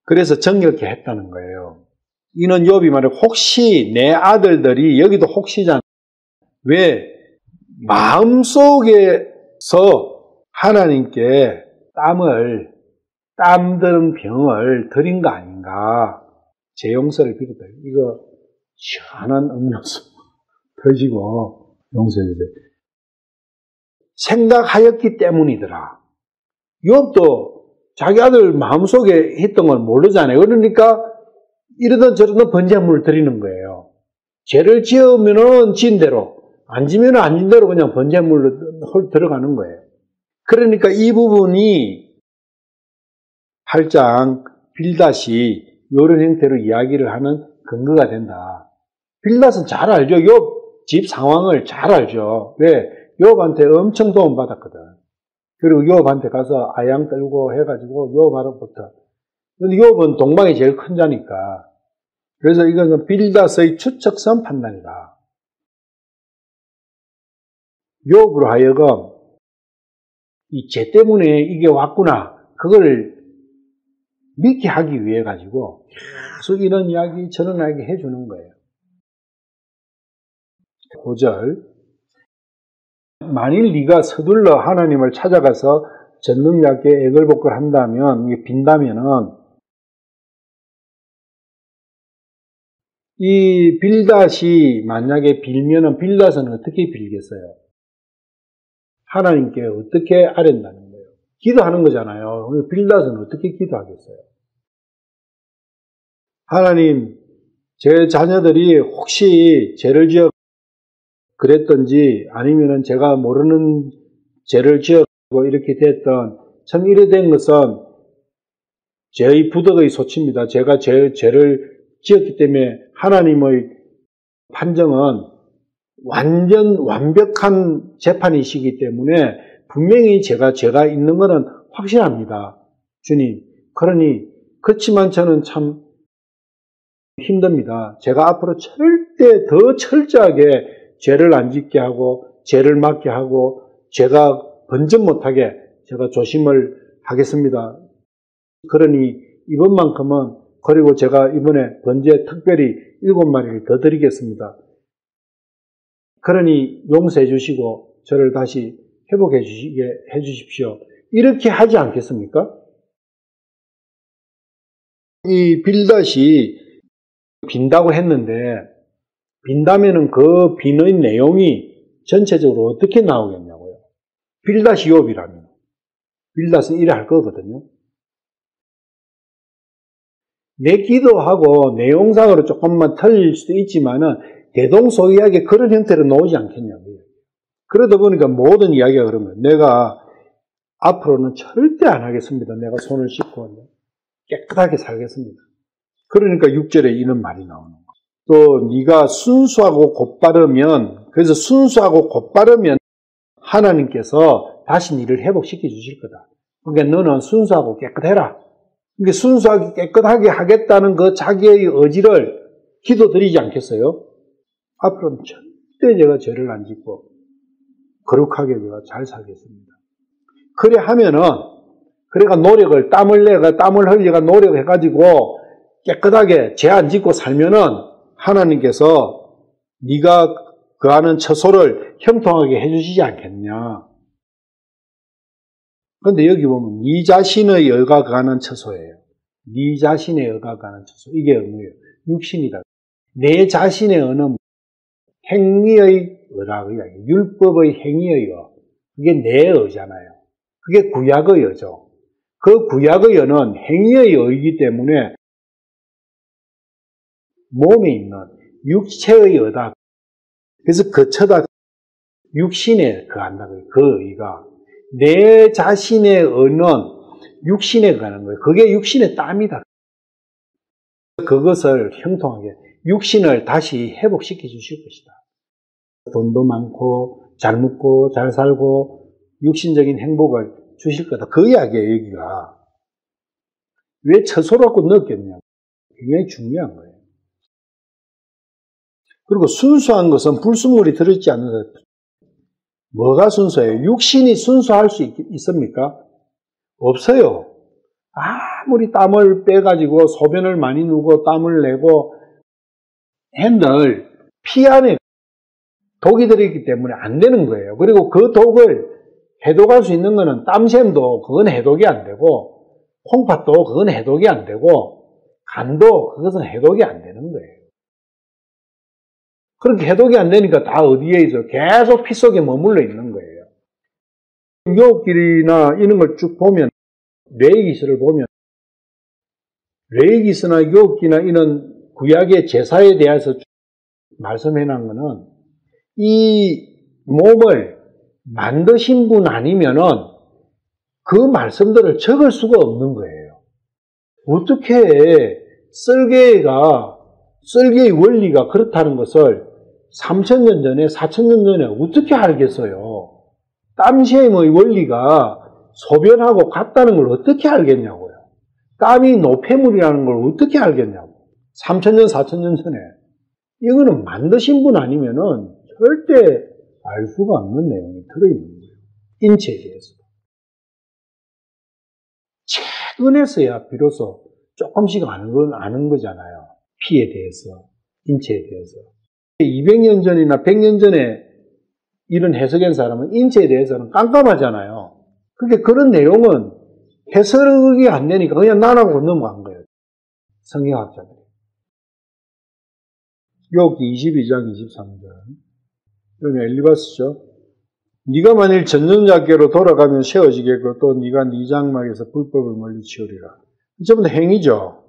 그래서 정결케 했다는 거예요. 이는 욥이 말해 혹시 내 아들들이, 여기도 혹시잖아요. 왜? 마음속에서 하나님께 땀든 병을 드린 거 아닌가. 제 용서를 빌었다. 이거 시원한 음료수 터지고 용서해 주세요. 생각하였기 때문이더라. 욥도 자기 아들 마음속에 했던 걸 모르잖아요. 그러니까 이러던 저러던 번제물을 드리는 거예요. 죄를 지으면은 지은 대로, 안 지면은 안 지은 대로 그냥 번제물로 들어가는 거예요. 그러니까 이 부분이 8장 빌닷이 이런 형태로 이야기를 하는 근거가 된다. 빌닷은 잘 알죠. 욥 집 상황을 잘 알죠. 왜? 욥한테 엄청 도움받았거든. 그리고 욥한테 가서 아양 떨고 해가지고 욥하로부터. 근데 욥은 동방이 제일 큰 자니까. 그래서 이거는 빌닷의 추측성 판단이다. 욥으로 하여금 이 죄 때문에 이게 왔구나. 그걸 믿게 하기 위해 가지고 계속 이런 이야기 저런 이야기 해주는 거예요. 5절. 만일 네가 서둘러 하나님을 찾아가서 전능자께 애걸복걸 한다면, 이게 빈다면은 이 빌닷이 만약에 빌면은 빌닷은 어떻게 빌겠어요? 하나님께 어떻게 아랜다는 거예요? 기도하는 거잖아요. 빌닷은 어떻게 기도하겠어요? 하나님, 제 자녀들이 혹시 죄를 지어 그랬던지 아니면은 제가 모르는 죄를 지었고 이렇게 됐던, 참 이래 된 것은 죄의 부덕의 소치입니다. 제가 죄를 지었기 때문에 하나님의 판정은 완벽한 재판이시기 때문에 분명히 제가 있는 것은 확실합니다. 주님. 그러니, 그렇지만 저는 참 힘듭니다. 제가 앞으로 절대 더 철저하게 죄를 안 짓게 하고 죄를 막게 하고 제가 번전 못하게 제가 조심을 하겠습니다. 그러니 이번만큼은 그리고 제가 이번에 번제 특별히 7마리를 더 드리겠습니다. 그러니 용서해 주시고 저를 다시 회복해 주시게 해 주십시오. 이렇게 하지 않겠습니까? 이 빌닷이 빈다고 했는데 빈다면은 그 빈의 내용이 전체적으로 어떻게 나오겠냐고요. 빌닷이 욥이라면 빌닷은 이래 할 거거든요. 내 기도하고 내용상으로 조금만 틀릴 수도 있지만은 대동소이하게 그런 형태로 나오지 않겠냐고요. 그러다 보니까 모든 이야기가 그러면 내가 앞으로는 절대 안 하겠습니다. 내가 손을 씻고 깨끗하게 살겠습니다. 그러니까 6절에 이런 말이 나오는 거예요. 또 네가 순수하고 곧바르면 그래서 순수하고 곧바르면 하나님께서 다시 너를 회복시켜 주실 거다. 그러니까 너는 순수하고 깨끗해라. 그러니까 순수하게 깨끗하게 하겠다는 그 자기의 의지를 기도드리지 않겠어요? 앞으로는 절대 제가 죄를 안 짓고 거룩하게 제가 잘 살겠습니다. 그래 하면은 그래가 노력을 땀을 흘려가 노력해가지고 깨끗하게 죄 안 짓고 살면은 하나님께서 네가 거하는 처소를 형통하게 해주시지 않겠냐. 그런데 여기 보면 네 자신의 여가 거하는 처소예요. 네 자신의 여가 거하는 처소. 이게 뭐예요? 육신이다. 내 자신의 여는 행위의 여라고 이야기해요. 율법의 행위의 여. 그게 내 여잖아요. 그게 구약의 여죠. 그 구약의 여는 행위의 여이기 때문에 몸에 있는 육체의 여다. 그래서 거쳐다 육신에 거한다고요. 그 의가. 내 자신의 의는 육신에 거하는 거예요. 그게 육신의 땀이다. 그것을 형통하게 육신을 다시 회복시켜 주실 것이다. 돈도 많고 잘 먹고 잘 살고 육신적인 행복을 주실 거다. 그 이야기예요. 여기가. 왜 처소라고 넣었겠냐. 굉장히 중요한 거예요. 그리고 순수한 것은 불순물이 들어있지 않는 것. 뭐가 순수해요? 육신이 순수할 수 있습니까? 없어요. 아무리 땀을 빼가지고 소변을 많이 누고 땀을 내고 한들 피 안에 독이 들어있기 때문에 안 되는 거예요. 그리고 그 독을 해독할 수 있는 거는 땀샘도 그건 해독이 안 되고 콩팥도 그건 해독이 안 되고 간도 그것은 해독이 안 되는 거예요. 그렇게 해독이 안 되니까 다 어디에 있어? 계속 피 속에 머물러 있는 거예요. 욥기나 이런 걸 쭉 보면 레위기서를 보면 레위기서나 욥기나 이런 구약의 제사에 대해서 말씀해 놓은 거는 이 몸을 만드신 분 아니면은 그 말씀들을 적을 수가 없는 거예요. 어떻게 썰개의 원리가 그렇다는 것을 3,000년 전에 4,000년 전에 어떻게 알겠어요? 땀샘의 원리가 소변하고 같다는 걸 어떻게 알겠냐고요. 땀이 노폐물이라는 걸 어떻게 알겠냐고. 3,000년 4,000년 전에. 이거는 만드신 분 아니면은 절대 알 수가 없는 내용이 들어있는 거예요. 인체에 대해서. 최근에서야 비로소 조금씩 아는 거잖아요. 피에 대해서, 인체에 대해서. 200년 전이나 100년 전에 이런 해석한 사람은 인체에 대해서는 깜깜하잖아요. 그게 그런 내용은 해석이 안 되니까 그냥 나라고 넘어간 거예요. 성경학자들이. 욥기 22장 23절. 여기 엘리바스죠. 네가 만일 전전자께로 돌아가면 세워지겠고 또 네가 네 장막에서 불법을 멀리 치우리라. 전부 다 행위죠.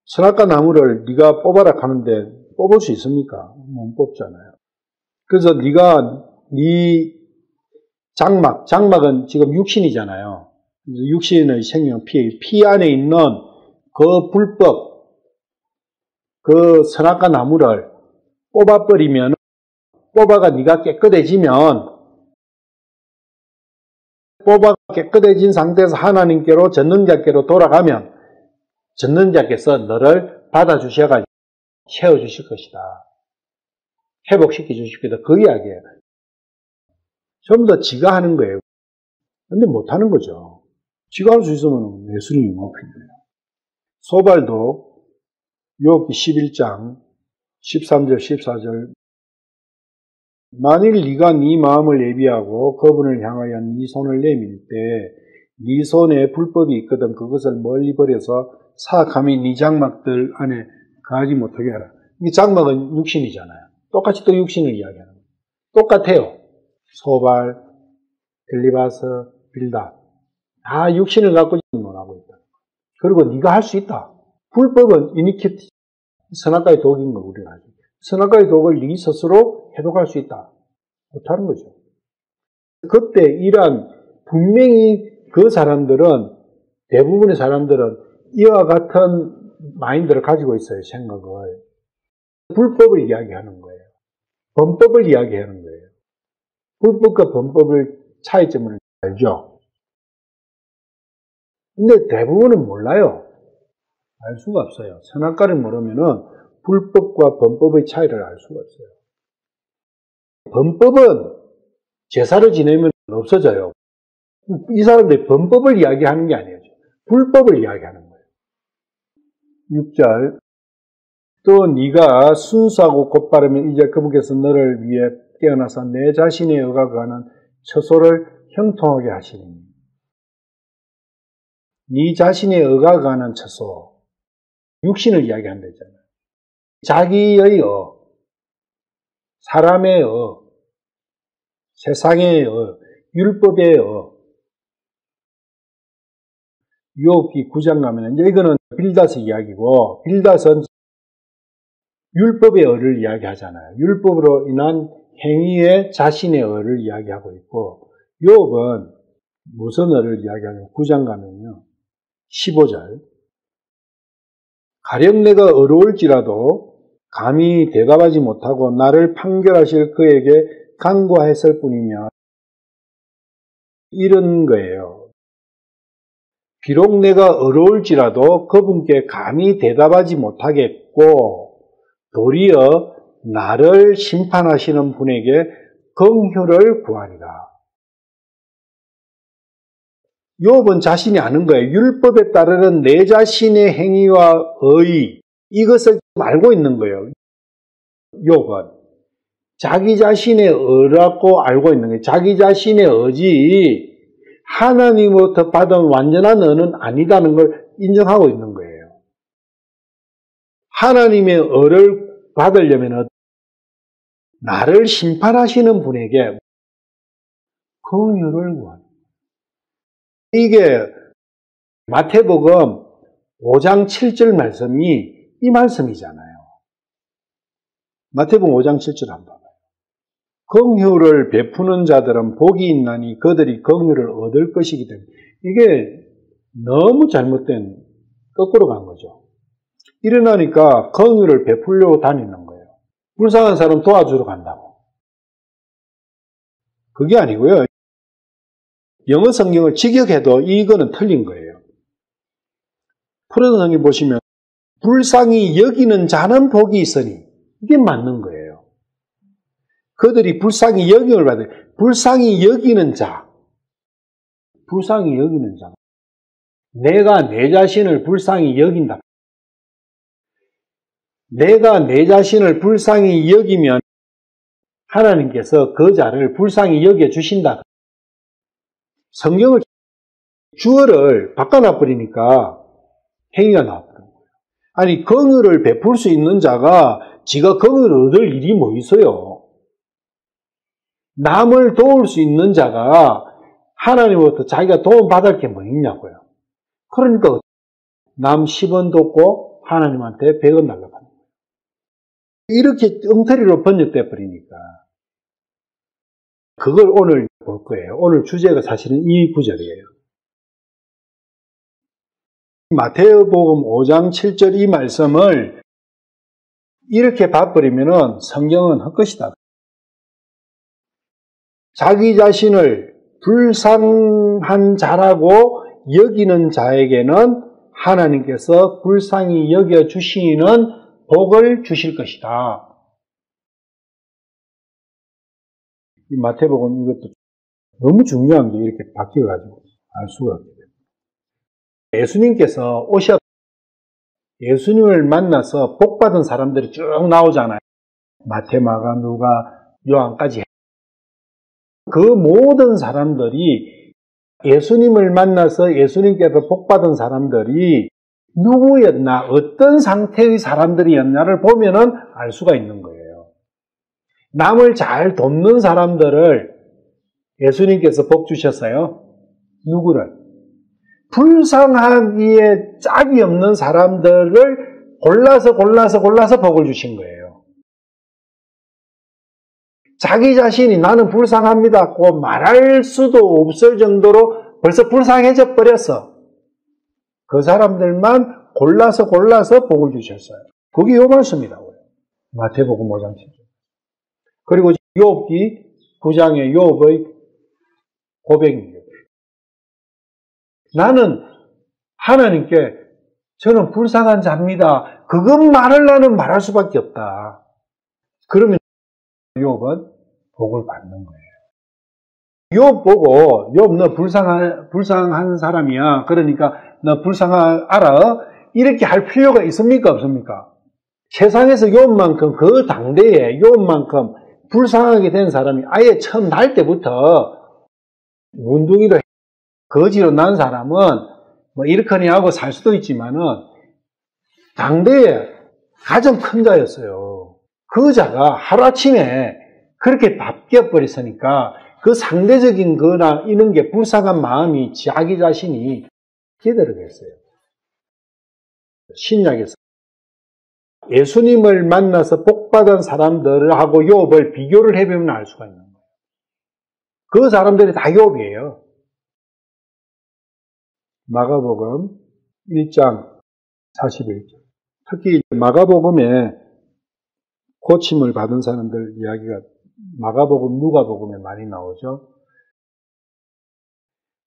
선악과 나무를 네가 뽑아라 하는데 뽑을 수 있습니까? 못 뽑잖아요. 그래서 네가 네 장막은 지금 육신이잖아요. 육신의 생명 피 안에 있는 그 불법, 그 선악과 나무를 뽑아버리면 뽑아가 네가 깨끗해지면 뽑아 깨끗해진 상태에서 하나님께로 전능자께로 돌아가면 전능자께서 너를 받아주셔가지고 채워주실 것이다. 회복시켜 주실 거다. 그 이야기예요. 전부 다 지가 하는 거예요. 근데 못하는 거죠. 지가 할 수 있으면 예수님이 못 필요해요. 소발도 욥기 11장 13절 14절 만일 네가 네 마음을 예비하고 그분을 향하여 네 손을 내밀 때 네 손에 불법이 있거든 그것을 멀리 버려서 사악함이 네 장막들 안에 가지 못하게 하라. 이 장막은 육신이잖아요. 똑같이 또 육신을 이야기하는 거예요. 똑같아요. 소발, 들리바서, 빌닷 다 육신을 갖고 논하고 있다. 그리고 네가 할 수 있다. 불법은 이니큐티, 선악과의 독인 거 우리가 하죠. 선악과의 독을 네 스스로 해독할 수 있다. 못하는 거죠. 그때 이러한 분명히 그 사람들은 대부분의 사람들은 이와 같은 마인드를 가지고 있어요. 생각을. 불법을 이야기하는 거예요. 범법을 이야기하는 거예요. 불법과 범법을 차이점을 알죠. 근데 대부분은 몰라요. 알 수가 없어요. 선악과를 모르면은 불법과 범법의 차이를 알 수가 없어요. 범법은 제사를 지내면 없어져요. 이 사람들이 범법을 이야기하는 게 아니에요. 불법을 이야기하는 거예요. 6절 또 네가 순수하고 곧바르면 이제 그분께서 너를 위해 깨어나서 내 자신의 의가 가는 처소를 형통하게 하시니 네 자신의 의가 가는 처소 육신을 이야기한다 했잖아요. 자기의 사람의 세상의 율법의 욥기 9장 가면 이제 이거는 빌닷의 이야기고 빌닷은 율법의 의를 이야기하잖아요. 율법으로 인한 행위의 자신의 의를 이야기하고 있고 욥은 무슨 의를 이야기하냐면 9장 가면요. 15절 가령 내가 어려울지라도 감히 대답하지 못하고 나를 판결하실 그에게 간구했을 뿐이며 이런 거예요. 비록 내가 어려울지라도 그분께 감히 대답하지 못하겠고 도리어 나를 심판하시는 분에게 긍휼을 구하리라. 욥은 자신이 아는 거예요. 율법에 따르는 내 자신의 행위와 의 이것을 알고 있는 거예요. 욥은 자기 자신의 의라고 알고 있는 거예요. 자기 자신의 의지 하나님으로부터 받은 완전한 의는 아니다는 걸 인정하고 있는 거예요. 하나님의 의를 받으려면 나를 심판하시는 분에게 긍휼을 구하는 이게 마태복음 5장 7절 말씀이 이 말씀이잖아요. 마태복음 5장 7절 한번 봐봐요. 긍휼을 베푸는 자들은 복이 있나니 그들이 긍휼을 얻을 것이기 때문에 이게 너무 잘못된 거꾸로 간 거죠. 일어나니까 긍휼을 베풀려고 다니는 거예요. 불쌍한 사람 도와주러 간다고. 그게 아니고요. 영어 성경을 직역해도 이거는 틀린 거예요. 프로던 성경 보시면 불쌍히 여기는 자는 복이 있으니 이게 맞는 거예요. 그들이 불쌍히 여김을 받아요. 불쌍히 여기는 자. 불쌍히 여기는 자. 내가 내 자신을 불쌍히 여긴다. 내가 내 자신을 불쌍히 여기면 하나님께서 그 자를 불쌍히 여겨주신다. 성경을 주어를 바꿔놔버리니까 행위가 나와버린 거예요. 아니 긍휼을 베풀 수 있는 자가 지가 긍휼을 얻을 일이 뭐 있어요. 남을 도울 수 있는 자가 하나님으로부터 자기가 도움받을 게 뭐 있냐고요. 그러니까 남 10원 돕고 하나님한테 100원 날라가는 거예요. 이렇게 엉터리로 번역돼 버리니까 그걸 오늘 볼 거예요. 오늘 주제가 사실은 이 구절이에요. 마태복음 5장 7절 이 말씀을 이렇게 봐버리면 성경은 헛것이다. 자기 자신을 불쌍한 자라고 여기는 자에게는 하나님께서 불쌍히 여겨주시는 복을 주실 것이다. 이 마태복음 이것도 너무 중요한 게 이렇게 바뀌어가지고 알 수가 없게 됩니다. 예수님께서 오셔 예수님을 만나서 복받은 사람들이 쭉 나오잖아요. 마태, 마가, 누가, 요한까지. 그 모든 사람들이 예수님을 만나서 예수님께서 복받은 사람들이 누구였나, 어떤 상태의 사람들이었나를 보면은 알 수가 있는 거예요. 남을 잘 돕는 사람들을 예수님께서 복 주셨어요. 누구를? 불쌍하기에 짝이 없는 사람들을 골라서 복을 주신 거예요. 자기 자신이 나는 불쌍합니다고 말할 수도 없을 정도로 벌써 불쌍해져 버렸어. 그 사람들만 골라서 복을 주셨어요. 그게 요 말씀이라고요. 마태복음 5장 7절. 그리고 욥기 9장의 욥의 고백입니다. 나는 하나님께 저는 불쌍한 자입니다. 그것만을 나는 말할 수밖에 없다. 그러면 욥은 복을 받는 거예요. 욥 보고 욥 너 불쌍한 사람이야. 그러니까 너 알아. 이렇게 할 필요가 있습니까? 없습니까? 세상에서 욥만큼 그 당대에 욥만큼 불쌍하게 된 사람이 아예 처음 날 때부터 문둥이로 거지로 난 사람은 뭐 이렇거니 하고 살 수도 있지만은 당대에 가장 큰 자였어요. 그 자가 하루아침에 그렇게 바뀌어 버렸으니까 그 상대적인 거나 이런 게 불쌍한 마음이 자기 자신이 깨달아겠어요. 신약에서 예수님을 만나서 복받은 사람들하고 욥을 비교를 해보면 알 수가 있는 거예요. 그 사람들이 다 욥이에요. 마가복음 1장 41절. 특히 마가복음에 고침을 받은 사람들 이야기가 마가복음, 누가복음에 많이 나오죠.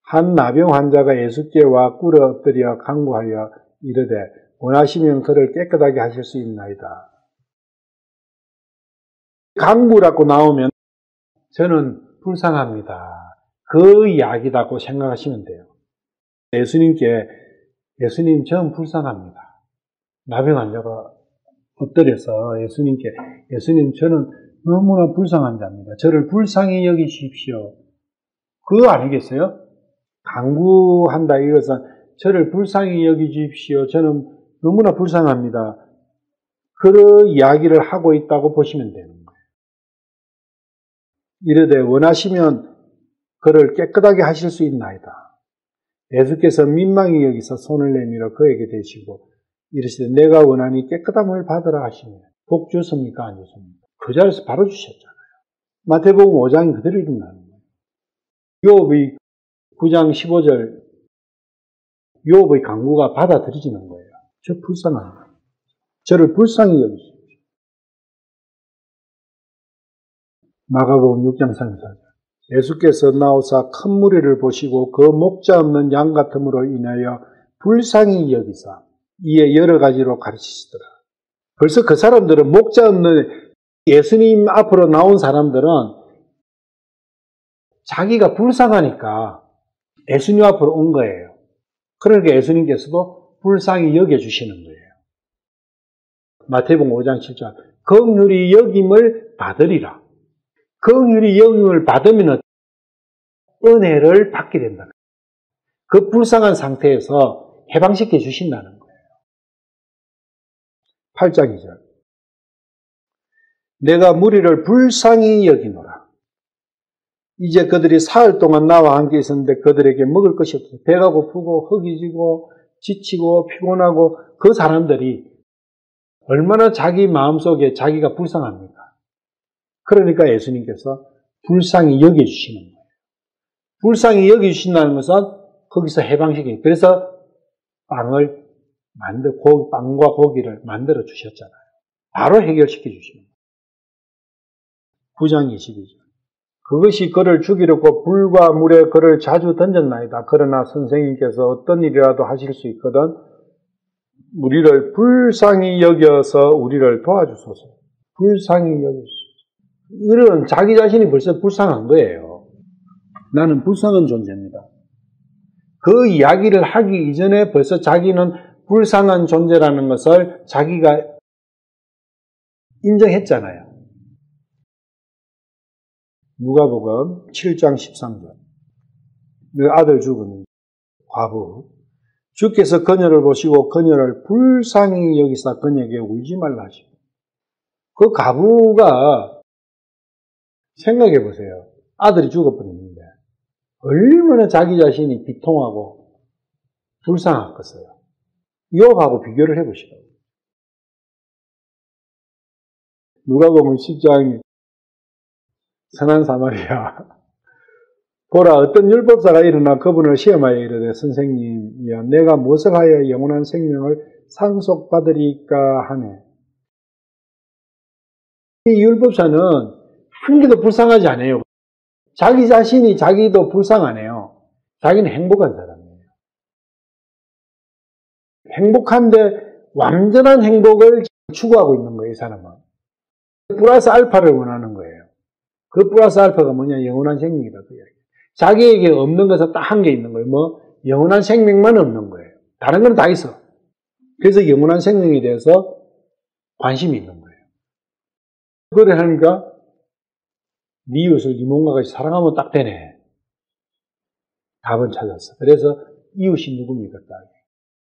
한 나병 환자가 예수께 와 꿇어 엎드려 간구하여 이르되 원하시면 그를 깨끗하게 하실 수 있나이다. 간구라고 나오면 저는 불쌍합니다. 그 이야기라고 생각하시면 돼요. 예수님 저는 불쌍합니다. 나병 환자가 엎드려서 예수님 저는 너무나 불쌍한 자입니다. 저를 불쌍히 여기십시오. 그거 아니겠어요? 간구한다 이것은 저를 불쌍히 여기십시오. 저는 너무나 불쌍합니다. 그 이야기를 하고 있다고 보시면 되는 거예요. 이르되 원하시면 그를 깨끗하게 하실 수 있나이다. 예수께서 민망히 여기서 손을 내밀어 그에게 대시고 이르시되 내가 원하니 깨끗함을 받으라 하시며 복 주십니까 안 주십니까? 그 자리에서 바로 주셨잖아요. 마태복음 5장이 그대로 일어나는 거예요. 욥의 9장 15절 욥의 간구가 받아들여지는 거예요. 저 불쌍합니다. 저를 불쌍히 여기십시오. 마가복음 6장 34절 예수께서 나오사 큰 무리를 보시고 그 목자 없는 양 같음으로 인하여 불쌍히 여기사 이에 여러 가지로 가르치시더라. 벌써 그 사람들은 목자 없는 예수님 앞으로 나온 사람들은 자기가 불쌍하니까 예수님 앞으로 온 거예요. 그러니까 예수님께서도 불쌍히 여겨주시는 거예요. 마태복음 5장 7절 긍휼히 여김을 받으리라. 긍휼히 여김을 받으면 은혜를 받게 된다. 그 불쌍한 상태에서 해방시켜 주신다는 거예요. 8장 2절 내가 무리를 불쌍히 여기노라. 이제 그들이 사흘 동안 나와 함께 있었는데 그들에게 먹을 것이 없어 배가 고프고 허기지고 지치고 피곤하고 그 사람들이 얼마나 자기 마음속에 자기가 불쌍합니까? 그러니까 예수님께서 불쌍히 여겨주시는 거예요. 불쌍히 여겨주신다는 것은 거기서 해방시키는 그래서 빵과 고기를 만들어 주셨잖아요. 바로 해결시켜 주시는 거예요. 9장 22절 그것이 그를 죽이려고 불과 물에 그를 자주 던졌나이다. 그러나 선생님께서 어떤 일이라도 하실 수 있거든 우리를 불쌍히 여겨서 우리를 도와주소서. 불쌍히 여겨주소서. 이런 자기 자신이 벌써 불쌍한 거예요. 나는 불쌍한 존재입니다. 그 이야기를 하기 이전에 벌써 자기는 불쌍한 존재라는 것을 자기가 인정했잖아요. 누가복음 7장 13절. 그 아들 죽은 과부. 주께서 그녀를 보시고 그녀를 불쌍히 여기사 그녀에게 울지 말라 하시고. 그 과부가 생각해 보세요. 아들이 죽어버렸는데 얼마나 자기 자신이 비통하고 불쌍했겠어요. 욥하고 비교를 해보시라고. 누가복음 10장 선한 사마리아. 보라, 어떤 율법사가 일어나 그분을 시험하여 이르되 선생님이여 내가 무엇을 하여 영원한 생명을 상속받으리까 하네. 이 율법사는 한 개도 불쌍하지 않아요. 자기 자신이 자기도 불쌍하네요. 자기는 행복한 사람이에요. 행복한데 완전한 행복을 추구하고 있는 거예요, 이 사람은. 플러스 알파를 원하는 거예요. 그 플러스 알파가 뭐냐? 영원한 생명이다. 그 이야기. 자기에게 없는 것은 딱 한 개 있는 거예요. 뭐? 영원한 생명만 없는 거예요. 다른 건 다 있어. 그래서 영원한 생명에 대해서 관심이 있는 거예요. 그래 하니까 네 이웃을 네 몸과 같이 사랑하면 딱 되네. 답은 찾았어. 그래서 이웃이 누굽니까? 딱.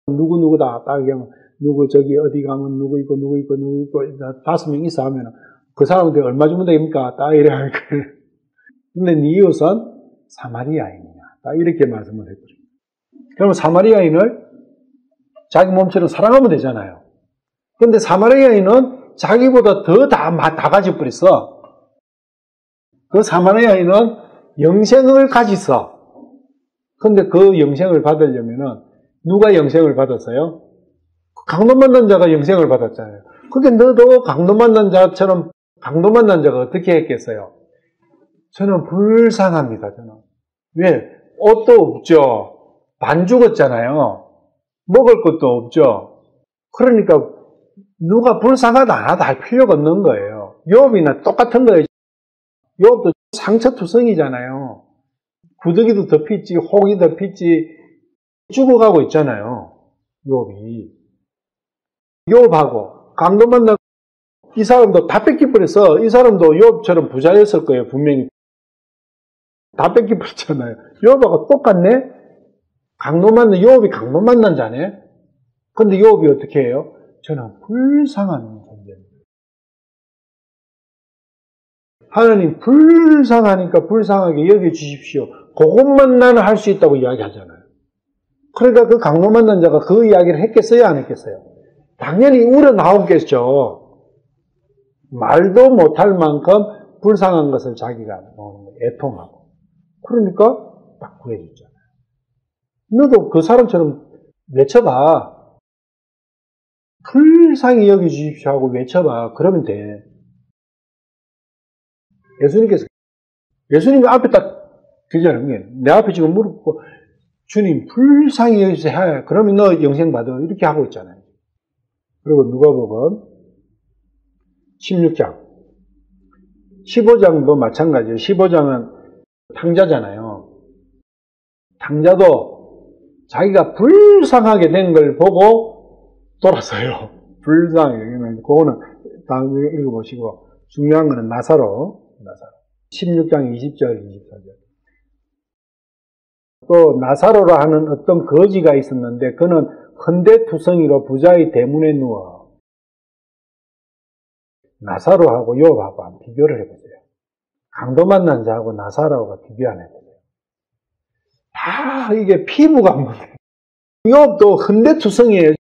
누구다. 딱 하면 누구 저기 어디 가면 누구 있고 5명 있어 하면 그 사람한테 얼마 주면 됩니까? 딱 이래 하니까. 근데 네 이웃은 사마리아인이야. 딱 이렇게 말씀을 해버려요. 그러면 사마리아인을 자기 몸처럼 사랑하면 되잖아요. 근데 사마리아인은 자기보다 더 다 가져 버렸어. 그 사마리아인은 영생을 가졌어. 근데 그 영생을 받으려면은 누가 영생을 받았어요? 강도 만난 자가 영생을 받았잖아요. 근데 너도 강도 만난 자처럼 강도 만난 자가 어떻게 했겠어요? 저는 불쌍합니다. 저는. 왜? 옷도 없죠. 반 죽었잖아요. 먹을 것도 없죠. 그러니까 누가 불쌍하다 안 하다 할 필요가 없는 거예요. 욥이나 똑같은 거예요. 욥도 상처투성이잖아요. 구더기도 덮였지, 혹이 덮였지, 죽어가고 있잖아요. 욥이. 욥하고 강도 만나고 이 사람도 다 뺏기버려서 이 사람도 욥처럼 부자였을 거예요. 분명히. 다 뺏기버렸잖아요. 욥하고 똑같네? 욥이 강도 만난 자네? 근데 욥이 어떻게 해요? 저는 불쌍한 존재입니다. 하나님 불쌍하니까 불쌍하게 여겨주십시오. 그것만 나는 할 수 있다고 이야기하잖아요. 그러니까 그 강도 만난 자가 그 이야기를 했겠어요? 안 했겠어요? 당연히 우러나오겠죠. 말도 못할 만큼 불쌍한 것을 자기가 애통하고. 그러니까 딱 구해줬잖아요. 너도 그 사람처럼 외쳐봐. 불쌍히 여겨주십시오 하고 외쳐봐. 그러면 돼. 예수님이 앞에 딱 그러잖아요. 내 앞에 지금 무릎 꿇고 주님 불쌍히 여겨주세요. 그러면 너 영생 받아. 이렇게 하고 있잖아요. 그리고 누가복음 16장 15장도 마찬가지예요. 15장은 탕자잖아요. 탕자도 자기가 불쌍하게 된 걸 보고 돌았어요. 불쌍하게. 그거는 다음에 읽어보시고 중요한 거는 나사로 16장 20절 24절 또 나사로라 하는 어떤 거지가 있었는데 그는 헌데투성이로 부자의 대문에 누워. 나사로하고 욥하고 한번 비교를 해보세요. 강도 만난 자하고 나사로가 비교 안 해보세요. 다 이게 피부가 문제. 욥도 헌데투성이에요.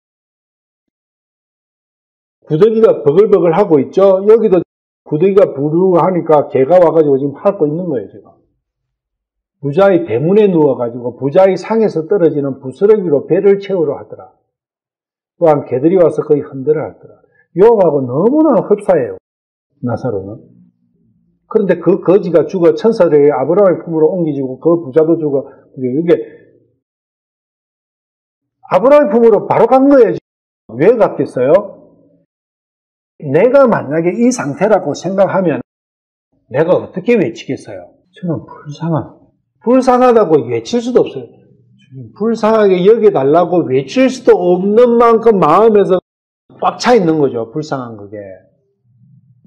구더기가 버글버글 하고 있죠. 여기도 구더기가 부르하니까 개가 와가지고 지금 핥고 있는 거예요, 지금. 부자의 대문에 누워가지고 부자의 상에서 떨어지는 부스러기로 배를 채우려 하더라. 또한 개들이 와서 거의 흔들어 하더라. 욥하고 너무나 흡사해요, 나사로는. 그런데 그 거지가 죽어 천사들이 아브라함의 품으로 옮기지고 그 부자도 죽어. 이게 아브라함의 품으로 바로 간 거예요. 왜 같겠어요? 내가 만약에 이 상태라고 생각하면 내가 어떻게 외치겠어요? 저는 불쌍하다고 외칠 수도 없어요. 불쌍하게 여겨달라고 외칠 수도 없는 만큼 마음에서 꽉 차 있는 거죠. 불쌍한 그게.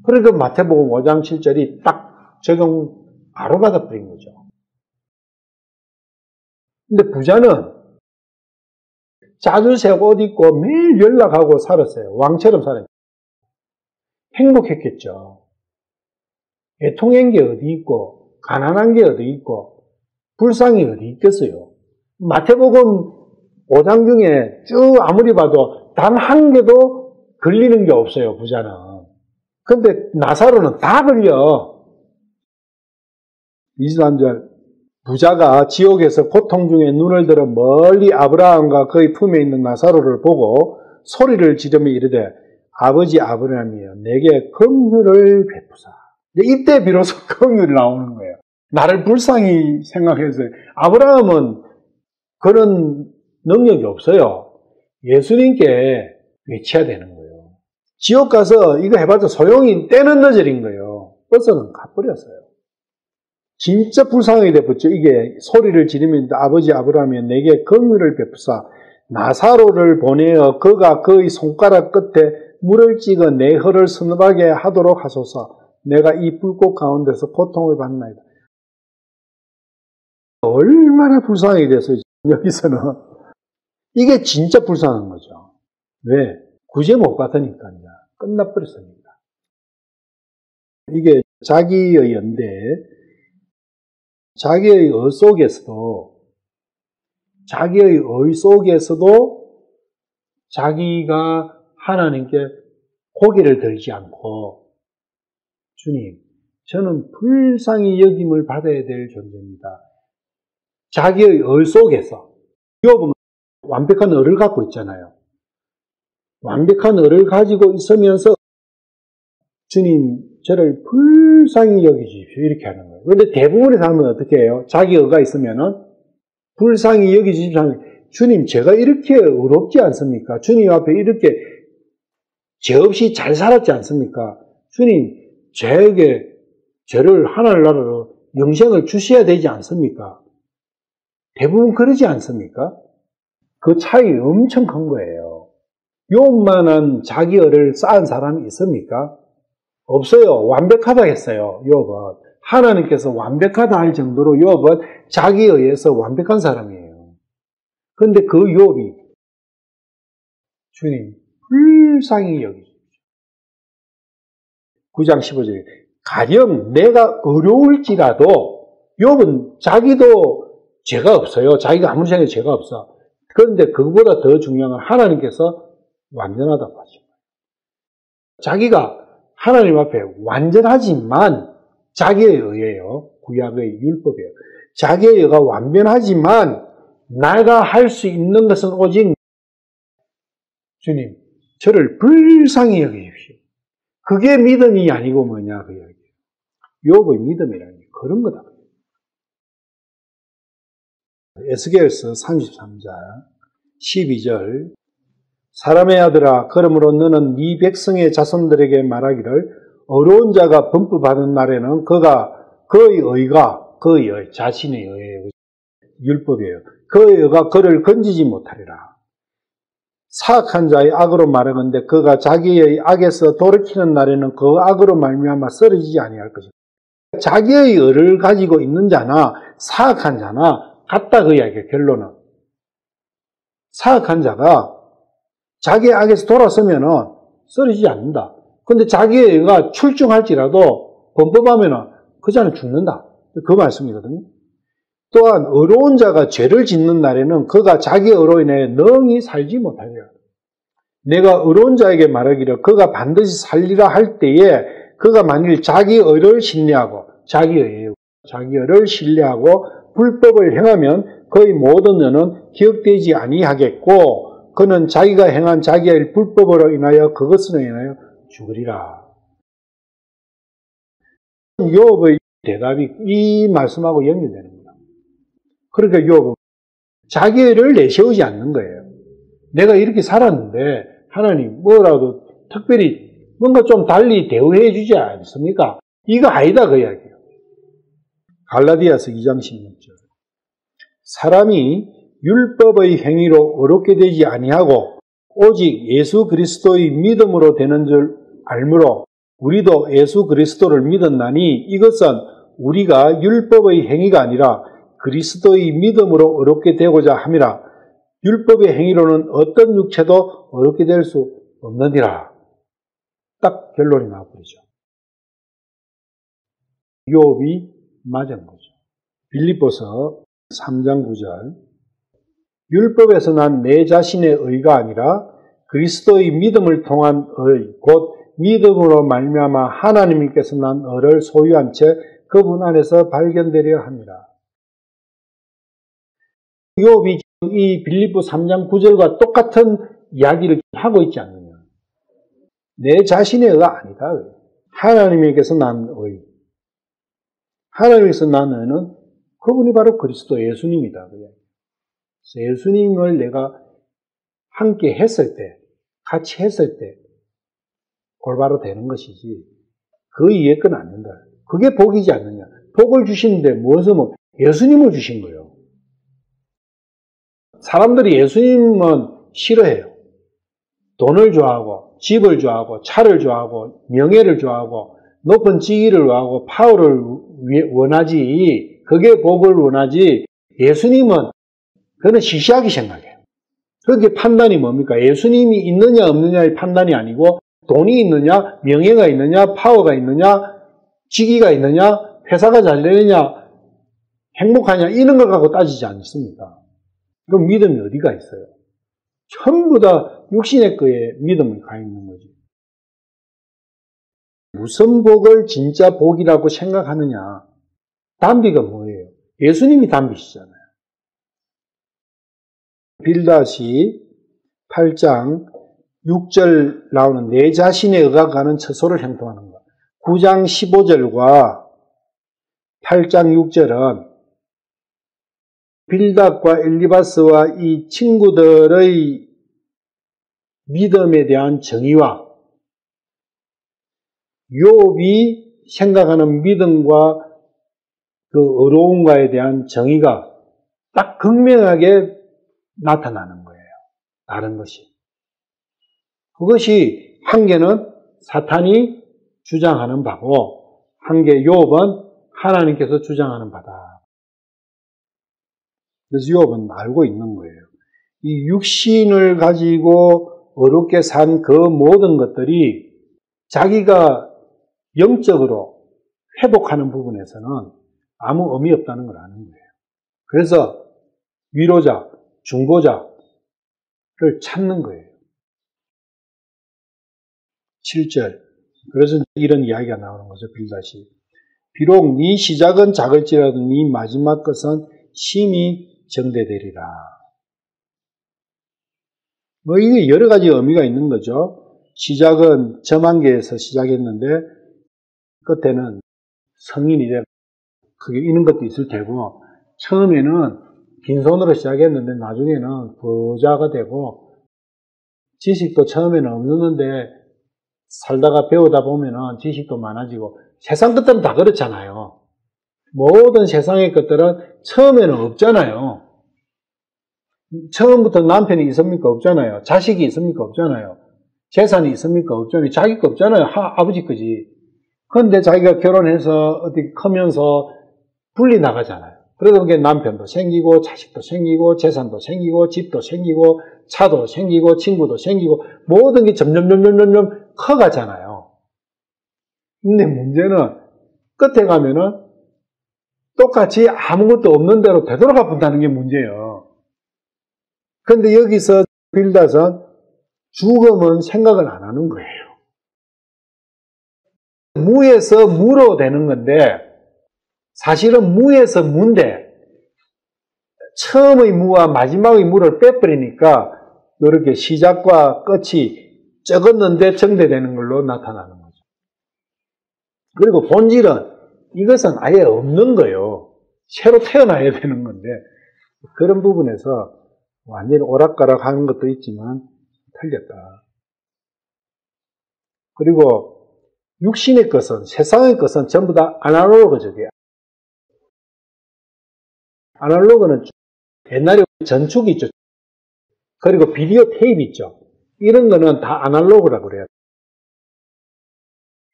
그러니까 마태복음 5장 7절이 딱 적용 바로 받아버린 거죠. 근데 부자는 자주색 옷 입고 매일 연락하고 살았어요. 왕처럼 살았어요. 행복했겠죠. 애통한 게 어디 있고 가난한 게 어디 있고 불쌍이 어디 있겠어요. 마태복음 5장 중에 쭉 아무리 봐도 단 한 개도 걸리는 게 없어요. 부자는. 근데 나사로는 다 걸려. 23절 부자가 지옥에서 고통 중에 눈을 들어 멀리 아브라함과 그의 품에 있는 나사로를 보고 소리를 지르며 이르되 아버지 아브라함이여 내게 긍휼을 베푸사. 이때 비로소 긍휼이 나오는 거예요. 나를 불쌍히 생각해서. 아브라함은 그런 능력이 없어요. 예수님께 외쳐야 되는 거예요. 지옥 가서 이거 해봤자 소용이 때는 늦어진 거예요. 벌써는 가버렸어요. 진짜 불쌍하게 돼버렸죠. 이게 소리를 지르면서 아버지 아브라함이 내게 긍휼을 베푸사 나사로를 보내어 그가 그의 손가락 끝에 물을 찍어 내 혀를 서늘하게 하도록 하소서. 내가 이 불꽃 가운데서 고통을 받나이다. 얼마나 불쌍하게 됐어요. 여기서는. 이게 진짜 불쌍한 거죠. 왜? 구제 못 받으니까 이제 끝나버렸습니다. 이게 자기의 연대, 자기의 의 속에서도 자기가 하나님께 고개를 들지 않고 주님, 저는 불쌍히 여김을 받아야 될 존재입니다. 자기의 의 속에서 욥은 완벽한 의를 갖고 있잖아요. 완벽한 의를 가지고 있으면서 주님, 저를 불쌍히 여기십시오. 이렇게 하는 거예요. 그런데 대부분의 사람은 어떻게 해요? 자기 의가 있으면은 불쌍히 여기십시오 하면 주님, 제가 이렇게 의롭지 않습니까? 주님 앞에 이렇게 죄 없이 잘 살았지 않습니까? 주님, 저에게 저를 하늘나라로 영생을 주셔야 되지 않습니까? 대부분 그러지 않습니까? 그 차이 엄청 큰 거예요. 욥만한 자기 의를 쌓은 사람이 있습니까? 없어요. 완벽하다 했어요. 욥은. 하나님께서 완벽하다 할 정도로 욥은 자기에 의해서 완벽한 사람이에요. 그런데 그 욥이 주님 불쌍히 여기십시오. 9장 15절에 가령 내가 어려울지라도 욥은 자기도 죄가 없어요. 자기가 아무리 생각해도 죄가 없어. 그런데 그것보다 더 중요한 건 하나님께서 완전하다고 하죠. 자기가 하나님 앞에 완전하지만 자기에 의해요. 구약의 율법이에요. 자기에 의가 완전하지만 내가 할 수 있는 것은 오직 주님, 저를 불쌍히 여기십시오. 그게 믿음이 아니고 뭐냐 그 이야기예요. 욥의 믿음이라는 게 그런 거다. 에스겔서 33장 12절 사람의 아들아 그러므로 너는 네 백성의 자손들에게 말하기를 어려운 자가 범법하는 날에는 그의 의가 그의 자신의 의예요. 율법이에요. 그의 의가 그를 건지지 못하리라. 사악한 자의 악으로 말하건대 그가 자기의 악에서 돌이키는 날에는 그 악으로 말미암아 쓰러지지 아니할 것이다. 자기의 의를 가지고 있는 자나 사악한 자나 같다 그 이야기예요. 결론은. 사악한 자가 자기의 악에서 돌아서면은 쓰러지지 않는다. 근데 자기의 의가 출중할지라도 범법하면은 그 자는 죽는다. 그 말씀이거든요. 또한 의로운 자가 죄를 짓는 날에는 그가 자기의 의로 인해 능히 살지 못하리라. 내가 의로운 자에게 말하기를 그가 반드시 살리라 할 때에 그가 만일 자기의 의를 신뢰하고 자기의 의를 신뢰하고 불법을 행하면 그의 모든 의는 기억되지 아니하겠고 그는 자기가 행한 자기의 불법으로 인하여 그것으로 인하여 죽으리라. 욥의 대답이 이 말씀하고 연결되는 겁니다. 그러니까 욥은 자기를 내세우지 않는 거예요. 내가 이렇게 살았는데 하나님 뭐라도 특별히 뭔가 좀 달리 대우해 주지 않습니까? 이거 아니다 그 이야기예요. 갈라디아서 2장 16절. 사람이 율법의 행위로 어렵게 되지 아니하고 오직 예수 그리스도의 믿음으로 되는 줄 알므로 우리도 예수 그리스도를 믿었나니 이것은 우리가 율법의 행위가 아니라 그리스도의 믿음으로 어렵게 되고자 함이라. 율법의 행위로는 어떤 육체도 어렵게 될 수 없느니라. 딱 결론이 나와버리죠. 욥이 맞은 거죠. 빌립보서 3장 9절. 율법에서 난 내 자신의 의가 아니라 그리스도의 믿음을 통한 의, 곧 믿음으로 말미암아 하나님께서 난 의를 소유한 채 그분 안에서 발견되려 합니다. 욥이 이 빌립보 3장 9절과 똑같은 이야기를 하고 있지 않느냐. 내 자신의 의가 아니다. 하나님에게서 난 의. 하나님에게서 난 의는 그분이 바로 그리스도 예수님이다. 그래서 예수님을 내가 함께 했을 때, 같이 했을 때 올바로 되는 것이지 그 이외의 건 안 된다. 그게 복이지 않느냐. 복을 주시는데 무엇을 예수님을 주신 거예요. 사람들이 예수님은 싫어해요. 돈을 좋아하고 집을 좋아하고 차를 좋아하고 명예를 좋아하고 높은 지위를 좋아하고 파워를 원하지 그게 복을 원하지 예수님은 그거는 시시하게 생각해요. 그게 판단이 뭡니까? 예수님이 있느냐 없느냐의 판단이 아니고 돈이 있느냐 명예가 있느냐 파워가 있느냐 직위가 있느냐 회사가 잘 되느냐 행복하냐 이런 걸 갖고 따지지 않습니까? 그럼 믿음이 어디가 있어요? 전부 다 육신의 거에 믿음이 가 있는 거지. 무슨 복을 진짜 복이라고 생각하느냐? 단비가 뭐예요? 예수님이 단비시잖아요. 빌다시 8장 6절 나오는 내 자신의 의가 가는 처소를 형통하는 것. 9장 15절과 8장 6절은 빌닷과 엘리바스와 이 친구들의 믿음에 대한 정의와 욥이 생각하는 믿음과 그 어려움과에 대한 정의가 딱 극명하게 나타나는 거예요. 다른 것이. 그것이 한 개는 사탄이 주장하는 바고 한 개 욥은 하나님께서 주장하는 바다. 그래서 욥은 알고 있는 거예요. 이 육신을 가지고 어렵게 산 그 모든 것들이 자기가 영적으로 회복하는 부분에서는 아무 의미 없다는 걸 아는 거예요. 그래서 위로자, 중보자를 찾는 거예요. 7절. 그래서 이런 이야기가 나오는 거죠. 빌닷이. 비록 네 시작은 작을지라도 네 마지막 것은 심히 정대되리라. 이게 여러 가지 의미가 있는 거죠. 시작은 점한개에서 시작했는데 끝에는 성인이 되고 그게 있는 것도 있을 테고 처음에는 빈손으로 시작했는데 나중에는 부자가 되고 지식도 처음에는 없는데 살다가 배우다 보면은 지식도 많아지고 세상 것들은 다 그렇잖아요. 모든 세상의 것들은 처음에는 없잖아요. 처음부터 남편이 있습니까? 없잖아요. 자식이 있습니까? 없잖아요. 재산이 있습니까? 없잖아요. 자기 거 없잖아요. 아버지 거지. 그런데 자기가 결혼해서 어떻게 크면서 분리 나가잖아요. 그러다 보니까 남편도 생기고 자식도 생기고 재산도 생기고 집도 생기고 차도 생기고 친구도 생기고 모든 게 점점 커가잖아요. 근데 문제는 끝에 가면은 똑같이 아무것도 없는 대로 되돌아가 본다는 게 문제예요. 그런데 여기서 빌닷은 죽음은 생각을 안 하는 거예요. 무에서 무로 되는 건데 사실은 무에서 무인데 처음의 무와 마지막의 무를 빼버리니까 이렇게 시작과 끝이 적었는데 정대되는 걸로 나타나는 거죠. 그리고 본질은 이것은 아예 없는 거예요. 새로 태어나야 되는 건데 그런 부분에서 완전히 오락가락 하는 것도 있지만 틀렸다. 그리고 육신의 것은, 세상의 것은 전부 다 아날로그적이에요. 아날로그는 옛날에 전축이 있죠. 그리고 비디오 테이프 있죠. 이런 거는 다 아날로그라고 그래요.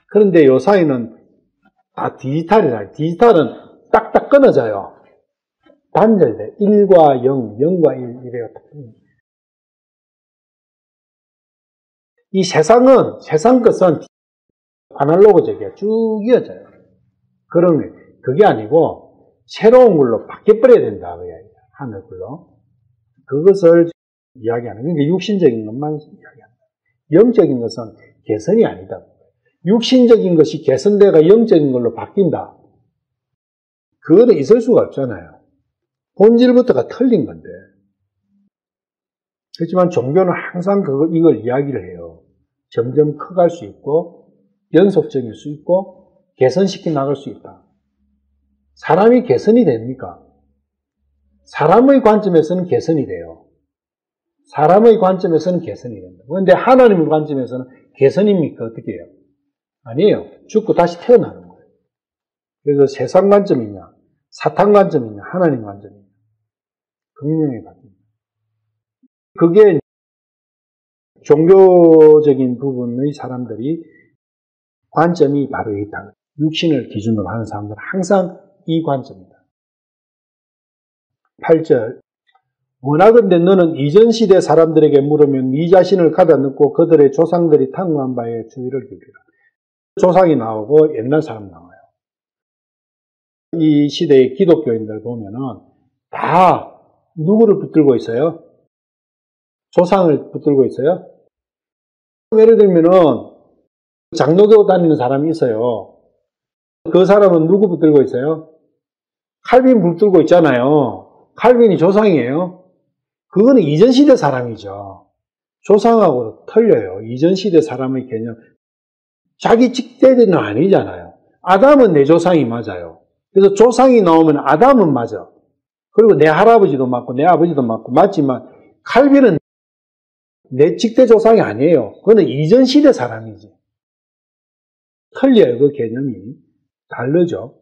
그런데 요 사이는 다 디지털이다. 디지털은 딱딱 끊어져요. 단절이 돼. 1과 0, 0과 1 이래요. 이 세상 것은 아날로그적이에요. 쭉 이어져요. 그런 게 그게 아니고 새로운 걸로 바뀌어버려야 된다. 하늘 걸로. 그것을 이야기하는. 그러니까 육신적인 것만 이야기합니다. 영적인 것은 개선이 아니다. 육신적인 것이 개선돼가 영적인 걸로 바뀐다. 그거는 있을 수가 없잖아요. 본질부터가 틀린 건데. 그렇지만 종교는 항상 이걸 이야기를 해요. 점점 커갈 수 있고, 연속적일 수 있고, 개선시켜 나갈 수 있다. 사람이 개선이 됩니까? 사람의 관점에서는 개선이 돼요. 사람의 관점에서는 개선이 된다. 그런데 하나님의 관점에서는 개선입니까? 어떻게 해요? 아니에요. 죽고 다시 태어나는 거예요. 그래서 세상 관점이냐, 사탄 관점이냐, 하나님 관점이냐. 극명히 바뀝니다. 그게 종교적인 부분의 사람들이 관점이 바로 있다. 육신을 기준으로 하는 사람들은 항상 이 관점입니다. 8절. 원하건대 너는 이전 시대 사람들에게 물으면 네 자신을 가다 놓고 그들의 조상들이 탕구한 바에 주의를 기울이라. 조상이 나오고 옛날 사람 나와요. 이 시대의 기독교인들 보면은 다 누구를 붙들고 있어요? 조상을 붙들고 있어요? 예를 들면은 장로교 다니는 사람이 있어요. 그 사람은 누구 붙들고 있어요? 칼빈 붙들고 있잖아요. 칼빈이 조상이에요. 그거는 이전 시대 사람이죠. 조상하고 틀려요. 이전 시대 사람의 개념. 자기 직대는 아니잖아요. 아담은 내 조상이 맞아요. 그래서 조상이 나오면 아담은 맞아. 그리고 내 할아버지도 맞고 내 아버지도 맞고 맞지만 칼빈은 내 직대 조상이 아니에요. 그거는 이전 시대 사람이지. 틀려요. 그 개념이. 다르죠.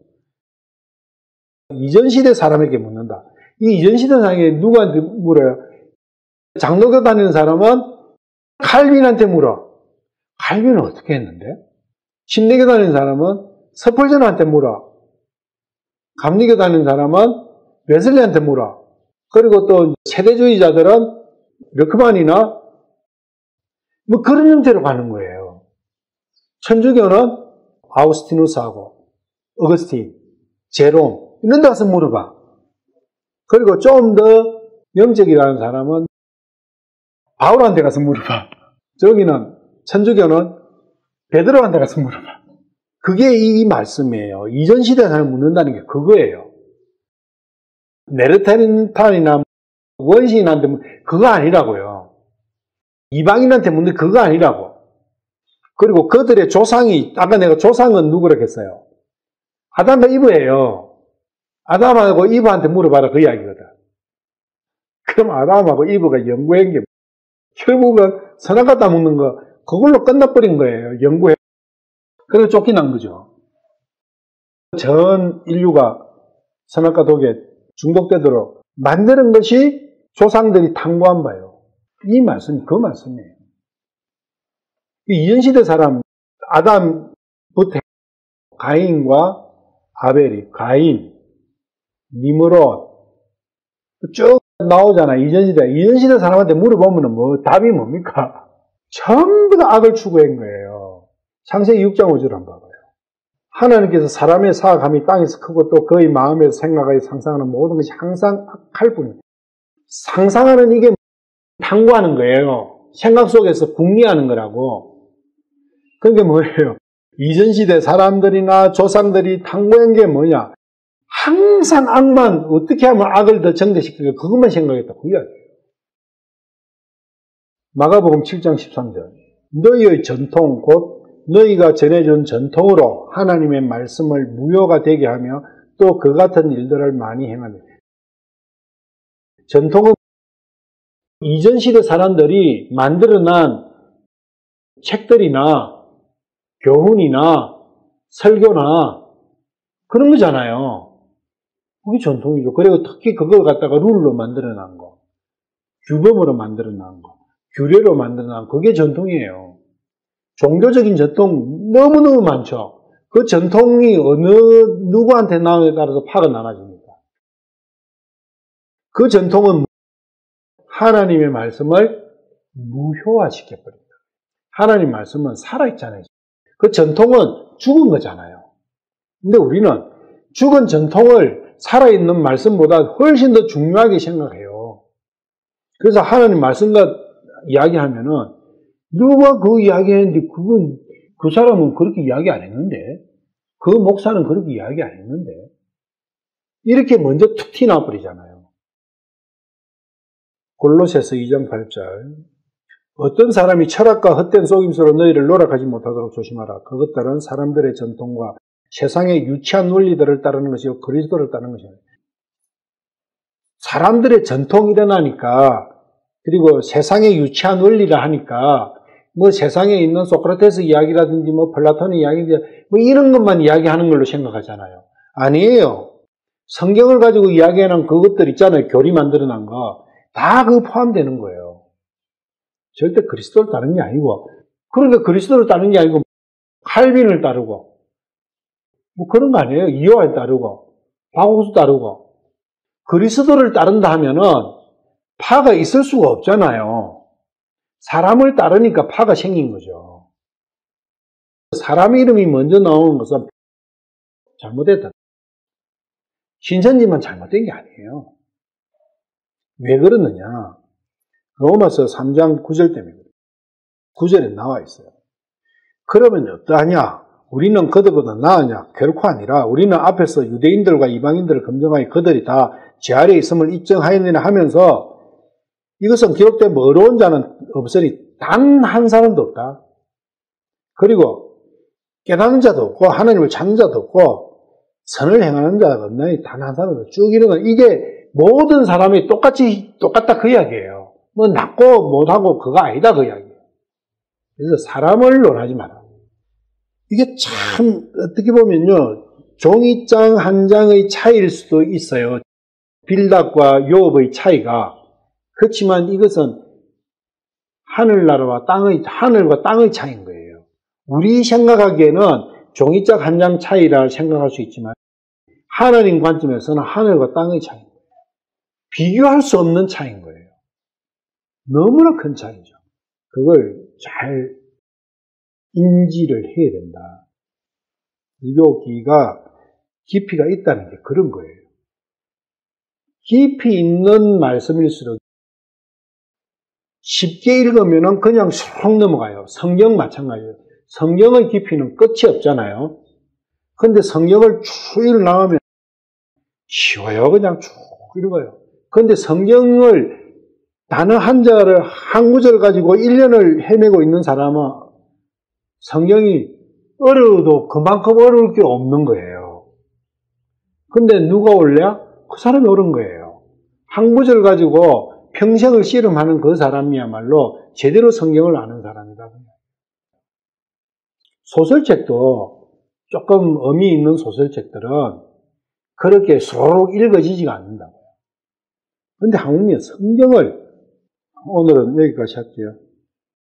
이전 시대 사람에게 묻는다. 이 이전 시대 사람에게 누구한테 물어요? 장로교 다니는 사람은 칼빈한테 물어. 칼빈은 어떻게 했는데? 침례교 다니는 사람은 스펄전한테 물어. 감리교 다니는 사람은 웨슬리한테 물어. 그리고 또 세대주의자들은 르크만이나 뭐 그런 형태로 가는 거예요. 천주교는 아우스티누스하고 어거스틴, 제롬 이런 데 가서 물어봐. 그리고 좀 더 영적이라는 사람은 바울한테 가서 물어봐. 저기는 천주교는 베드로한테 가서 물어봐. 그게 이 말씀이에요. 이전 시대 사람을 묻는다는 게 그거예요. 네르타린탄이나 원시인한테 그거 아니라고요. 이방인한테 묻는 그거 아니라고. 그리고 그들의 조상이, 아까 내가 조상은 누구라고 했어요? 아담과 이브예요. 아담하고 이브한테 물어봐라 그 이야기거든. 그럼 아담하고 이브가 연구한 게 결국은 선악과 따먹는 거 그걸로 끝나버린 거예요. 연구해. 그래서 쫓겨난 거죠. 전 인류가 선악과 독에 중독되도록 만드는 것이 조상들이 탐구한 바예요. 이 말씀이 그 말씀이에요. 이전시대 사람 아담부터 가인과 아벨이 가인, 니므롯 쭉 나오잖아요. 이전시대 사람한테 물어보면 뭐 답이 뭡니까? 전부 다 악을 추구한 거예요. 창세기 6장 5절 한번 봐봐요. 하나님께서 사람의 사악함이 땅에서 크고 또 그의 마음에서 생각하여 상상하는 모든 것이 항상 악할 뿐입니다. 상상하는 이게 탐구하는 거예요. 생각 속에서 궁리하는 거라고. 그게 뭐예요? 이전시대 사람들이나 조상들이 탐구한 게 뭐냐? 항상 악만, 어떻게 하면 악을 더 증대시킬까? 그것만 생각했다. 그 이야기예요. 마가복음 7장 13절. 너희의 전통, 곧 너희가 전해준 전통으로 하나님의 말씀을 무효가 되게 하며 또 그 같은 일들을 많이 행하며. 전통은 이전 시대 사람들이 만들어난 책들이나 교훈이나 설교나 그런 거잖아요. 그게 전통이죠. 그리고 특히 그걸 갖다가 룰로 만들어 놓은 거, 규범으로 만들어 놓은 거, 규례로 만들어 놓은 거, 그게 전통이에요. 종교적인 전통 너무너무 많죠. 그 전통이 어느 누구한테 나오냐에 따라서 파가 나눠집니다. 그 전통은 하나님의 말씀을 무효화시켜버립니다. 하나님 말씀은 살아있잖아요. 그 전통은 죽은 거잖아요. 근데 우리는 죽은 전통을 살아있는 말씀보다 훨씬 더 중요하게 생각해요. 그래서 하나님 말씀과 이야기하면은 누가 그 이야기했는데 그 사람은 그렇게 이야기 안 했는데, 그 목사는 그렇게 이야기 안 했는데, 이렇게 먼저 툭 튀나버리잖아요. 골로새서 2장 8절. 어떤 사람이 철학과 헛된 속임수로 너희를 노력하지 못하도록 조심하라. 그것들은 사람들의 전통과 세상의 유치한 논리들을 따르는 것이고 그리스도를 따르는 것이다. 사람들의 전통이 일어나니까, 그리고 세상의 유치한 논리를 하니까 뭐 세상에 있는 소크라테스 이야기라든지 뭐 플라톤의 이야기라든지 뭐 이런 것만 이야기하는 걸로 생각하잖아요. 아니에요. 성경을 가지고 이야기하는 그것들 있잖아요. 교리 만들어 놓은 거. 다 그거 포함되는 거예요. 절대 그리스도를 따르는 게 아니고, 그러니까 그리스도를 따르는 게 아니고 칼빈을 따르고 뭐 그런 거 아니에요. 이호를 따르고 바고스 따르고. 그리스도를 따른다 하면은 파가 있을 수가 없잖아요. 사람을 따르니까 파가 생긴 거죠. 사람 이름이 먼저 나오는 것은 잘못됐다. 신천지만 잘못된 게 아니에요. 왜 그러느냐? 로마서 3장 9절 때문에 9절에 나와 있어요. 그러면 어떠하냐? 우리는 그들보다 나으냐? 결코 아니라 우리는 앞에서 유대인들과 이방인들을 검증하여 그들이 다 제 아래에 있음을 입증하였느냐 하면서, 이것은 기록된 어려운 자는 없으니 단 한 사람도 없다. 그리고 깨닫는 자도 없고 하나님을 찾는 자도 없고 선을 행하는 자가 없나니 단 한 사람도 없다. 쭉 이런 건 이게 모든 사람이 똑같다 그 이야기예요. 뭐 낫고 못하고 그거 아니다 그 이야기예요. 그래서 사람을 논하지 마라. 이게 참 어떻게 보면요, 종이장 한 장의 차이일 수도 있어요. 빌닷과 요업의 차이가. 그렇지만 이것은 하늘과 땅의 차이인 거예요. 우리 생각하기에는 종이짝 한 장 차이라 생각할 수 있지만 하나님 관점에서는 하늘과 땅의 차이인 거예요. 비교할 수 없는 차이인 거예요. 너무나 큰 차이죠. 그걸 잘 인지를 해야 된다. 불교기가 깊이가 있다는 게 그런 거예요. 깊이 있는 말씀일수록 쉽게 읽으면 그냥 쑥 넘어가요. 성경 마찬가지예요. 성경의 깊이는 끝이 없잖아요. 근데 성경을 쭉 읽으면 쉬워요. 그냥 쭉 읽어요. 근데 성경을 단어 한 자를 한 구절 가지고 1년을 헤매고 있는 사람은 성경이 어려워도 그만큼 어려울 게 없는 거예요. 근데 누가 올래야? 그 사람이 옳은 거예요. 한 구절 가지고 평생을 씨름하는 그 사람이야말로 제대로 성경을 아는 사람이다. 소설책도 조금 의미 있는 소설책들은 그렇게 쏙 읽어지지가 않는다고요. 근데 하물며 성경을, 오늘은 여기까지 할게요.